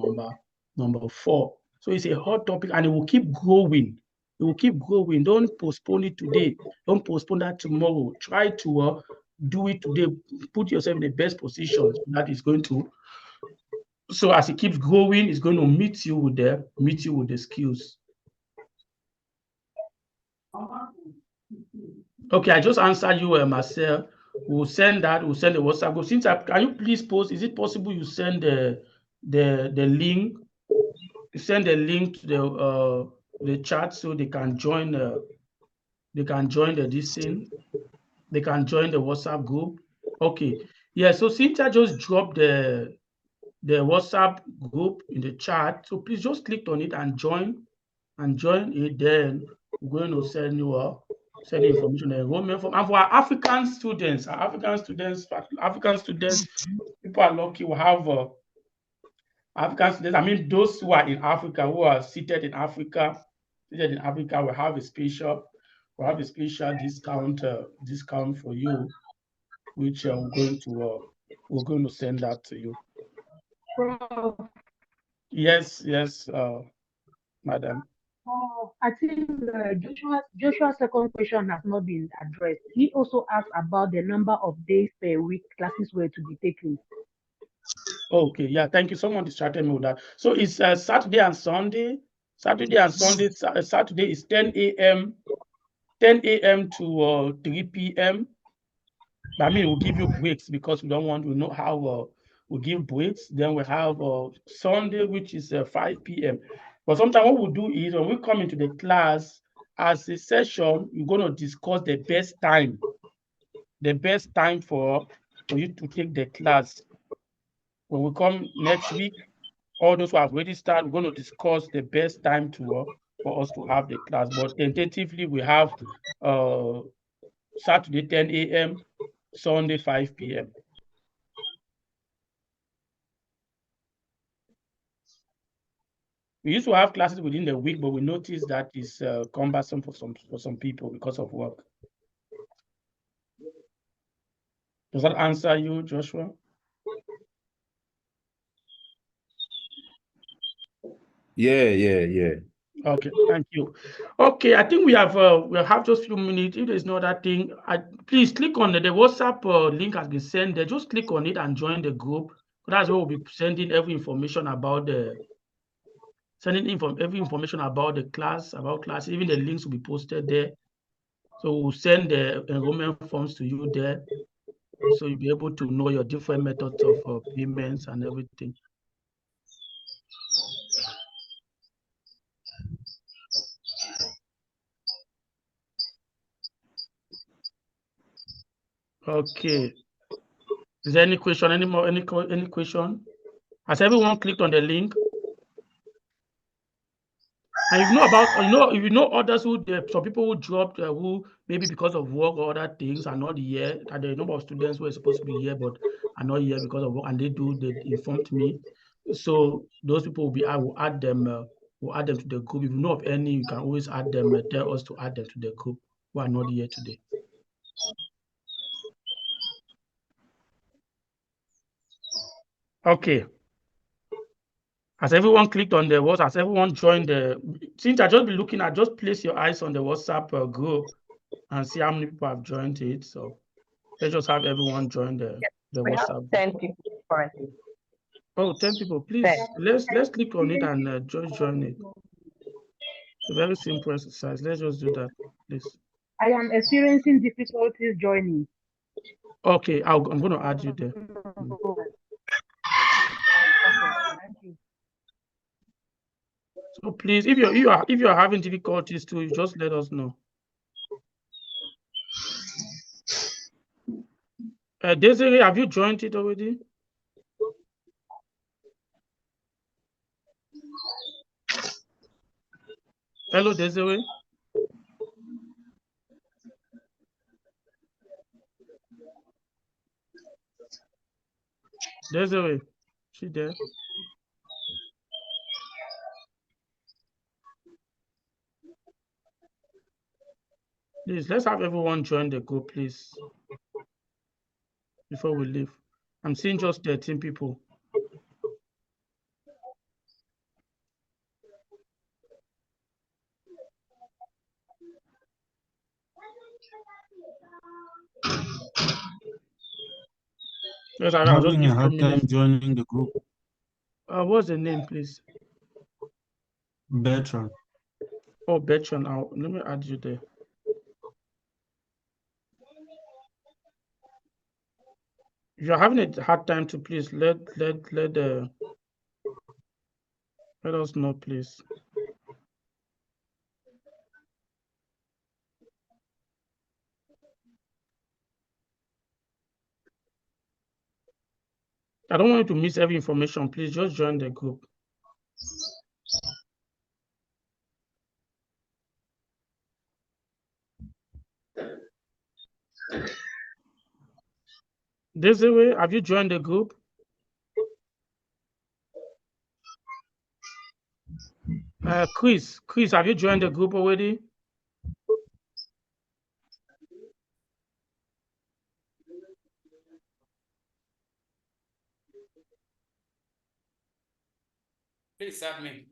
number 4. So it's a hot topic, and it will keep growing. It will keep growing. Don't postpone it today. Don't postpone that tomorrow. Try to do it today. Put yourself in the best position that is going to. So as it keeps growing, it's going to meet you with the skills. Okay, I just answered you, Marcel. We'll send that. We'll send the WhatsApp group. Since can you please post? Is it possible you send the link? You send the link to the chat so they can join. They can join this thing. They can join the WhatsApp group. Okay. Yeah. So Cynthia just dropped the WhatsApp group in the chat. So please just click on it and join it. Then we're going to send you send information, the enrollment form. And for our African students, people are lucky. We have African students. I mean, those who are in Africa, who are seated in Africa, we have a special discount for you, which we're going to send that to you. Yes, madam. I think Joshua's second question has not been addressed. He also asked about the number of days per week classes were to be taken. Okay, yeah, thank you. Someone distracted me with that. So it's Saturday and Sunday. Saturday is 10 a.m. to 3 p.m. I mean, we'll give you breaks because we don't want to know how we give breaks. Then we have Sunday, which is 5 p.m. But sometimes what we'll do is when we come into the class as a session, we're going to discuss the best time for you to take the class. When we come next week, all those who have already started, we're going to discuss the best time for us to have the class. But tentatively, we have Saturday 10 a.m., Sunday 5 p.m. We used to have classes within the week, but we noticed that it's cumbersome for some people because of work. Does that answer you, Joshua? Yeah. Okay, thank you. Okay, I think we'll have just a few minutes. If there's no other thing, please click on the WhatsApp link has been sent there. Just click on it and join the group. That's where we'll be sending every information about every information about the class, even the links will be posted there. So we'll send the enrollment forms to you there. So you'll be able to know your different methods of payments and everything. Okay. Is there any question? Any question? Has everyone clicked on the link? And if you know others some people who dropped, who maybe because of work or other things are not here, that the number of students who are supposed to be here but are not here because of work, and they informed me. So those people I will add them to the group. If you know of any, you can always add them, tell us to add them to the group who are not here today. Okay. Has everyone clicked on the WhatsApp? Has everyone joined since I just be looking at, just place your eyes on the WhatsApp group and see how many people have joined it. So let's just have everyone join the WhatsApp group. 10 people currently. Oh, 10 people. Please, let's click on it and just join it. It's a very simple exercise. Let's just do that, please. I am experiencing difficulties joining. Okay, I'm going to add you there. Okay, thank you. So please, if you're having difficulties too, you just let us know. Desiree, have you joined it already? Hello, Desiree. Desiree, she there? Please, let's have everyone join the group, please, before we leave. I'm seeing just 13 people. Yes, I'm I'll just having give a you hard time minutes. joining the group. What's the name, please? Bertrand. Oh, Bertrand. Let me add you there. If you're having a hard time to please let us know, please. I don't want you to miss every information. Please just join the group. Desiree, have you joined the group? Chris, have you joined the group already? Please add me.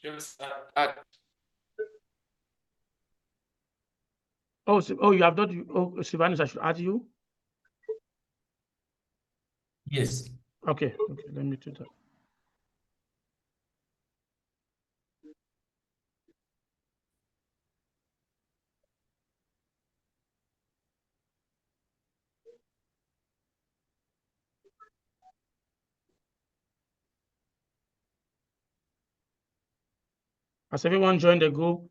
Just add. Oh, you have not. Oh, Sylvanus, I should add you. Yes. Okay, let me do that. Has everyone joined the group?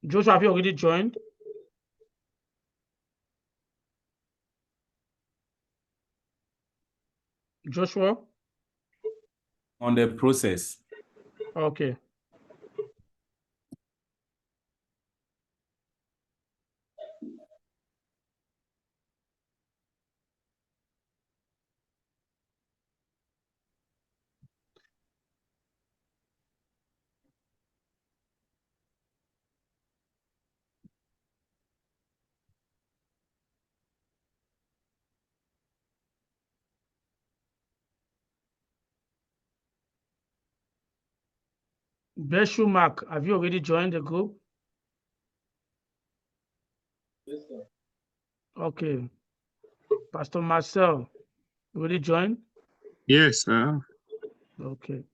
Joshua, have you already joined? Joshua? On the process. Okay. Beshu Mark, have you already joined the group? Yes, sir. Okay. Pastor Marcel, you already joined? Yes, sir. Okay.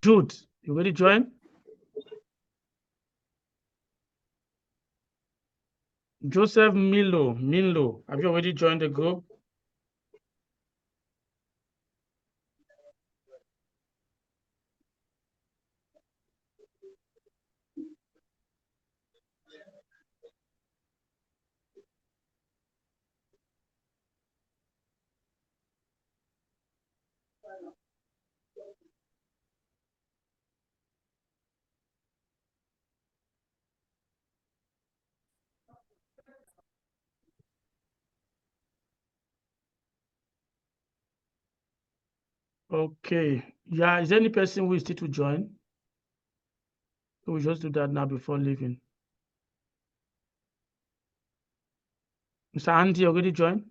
Jude, you already joined? Joseph Minlo, have you already joined the group? Okay. Yeah, is there any person who is still to join? We'll just do that now before leaving. Mr. Andy already joined?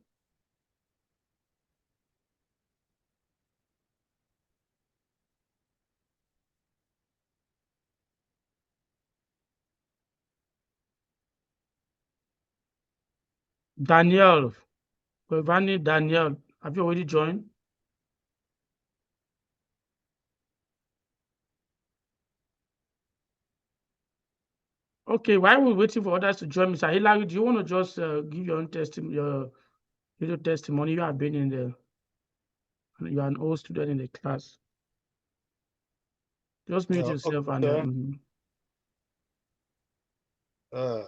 Daniel, Daniel, have you already joined? Okay, while we're waiting for others to join, Mr. Hillary, do you want to just give your own testimony, your little testimony? You have been in you are an old student in the class. Just mute yourself and. Okay.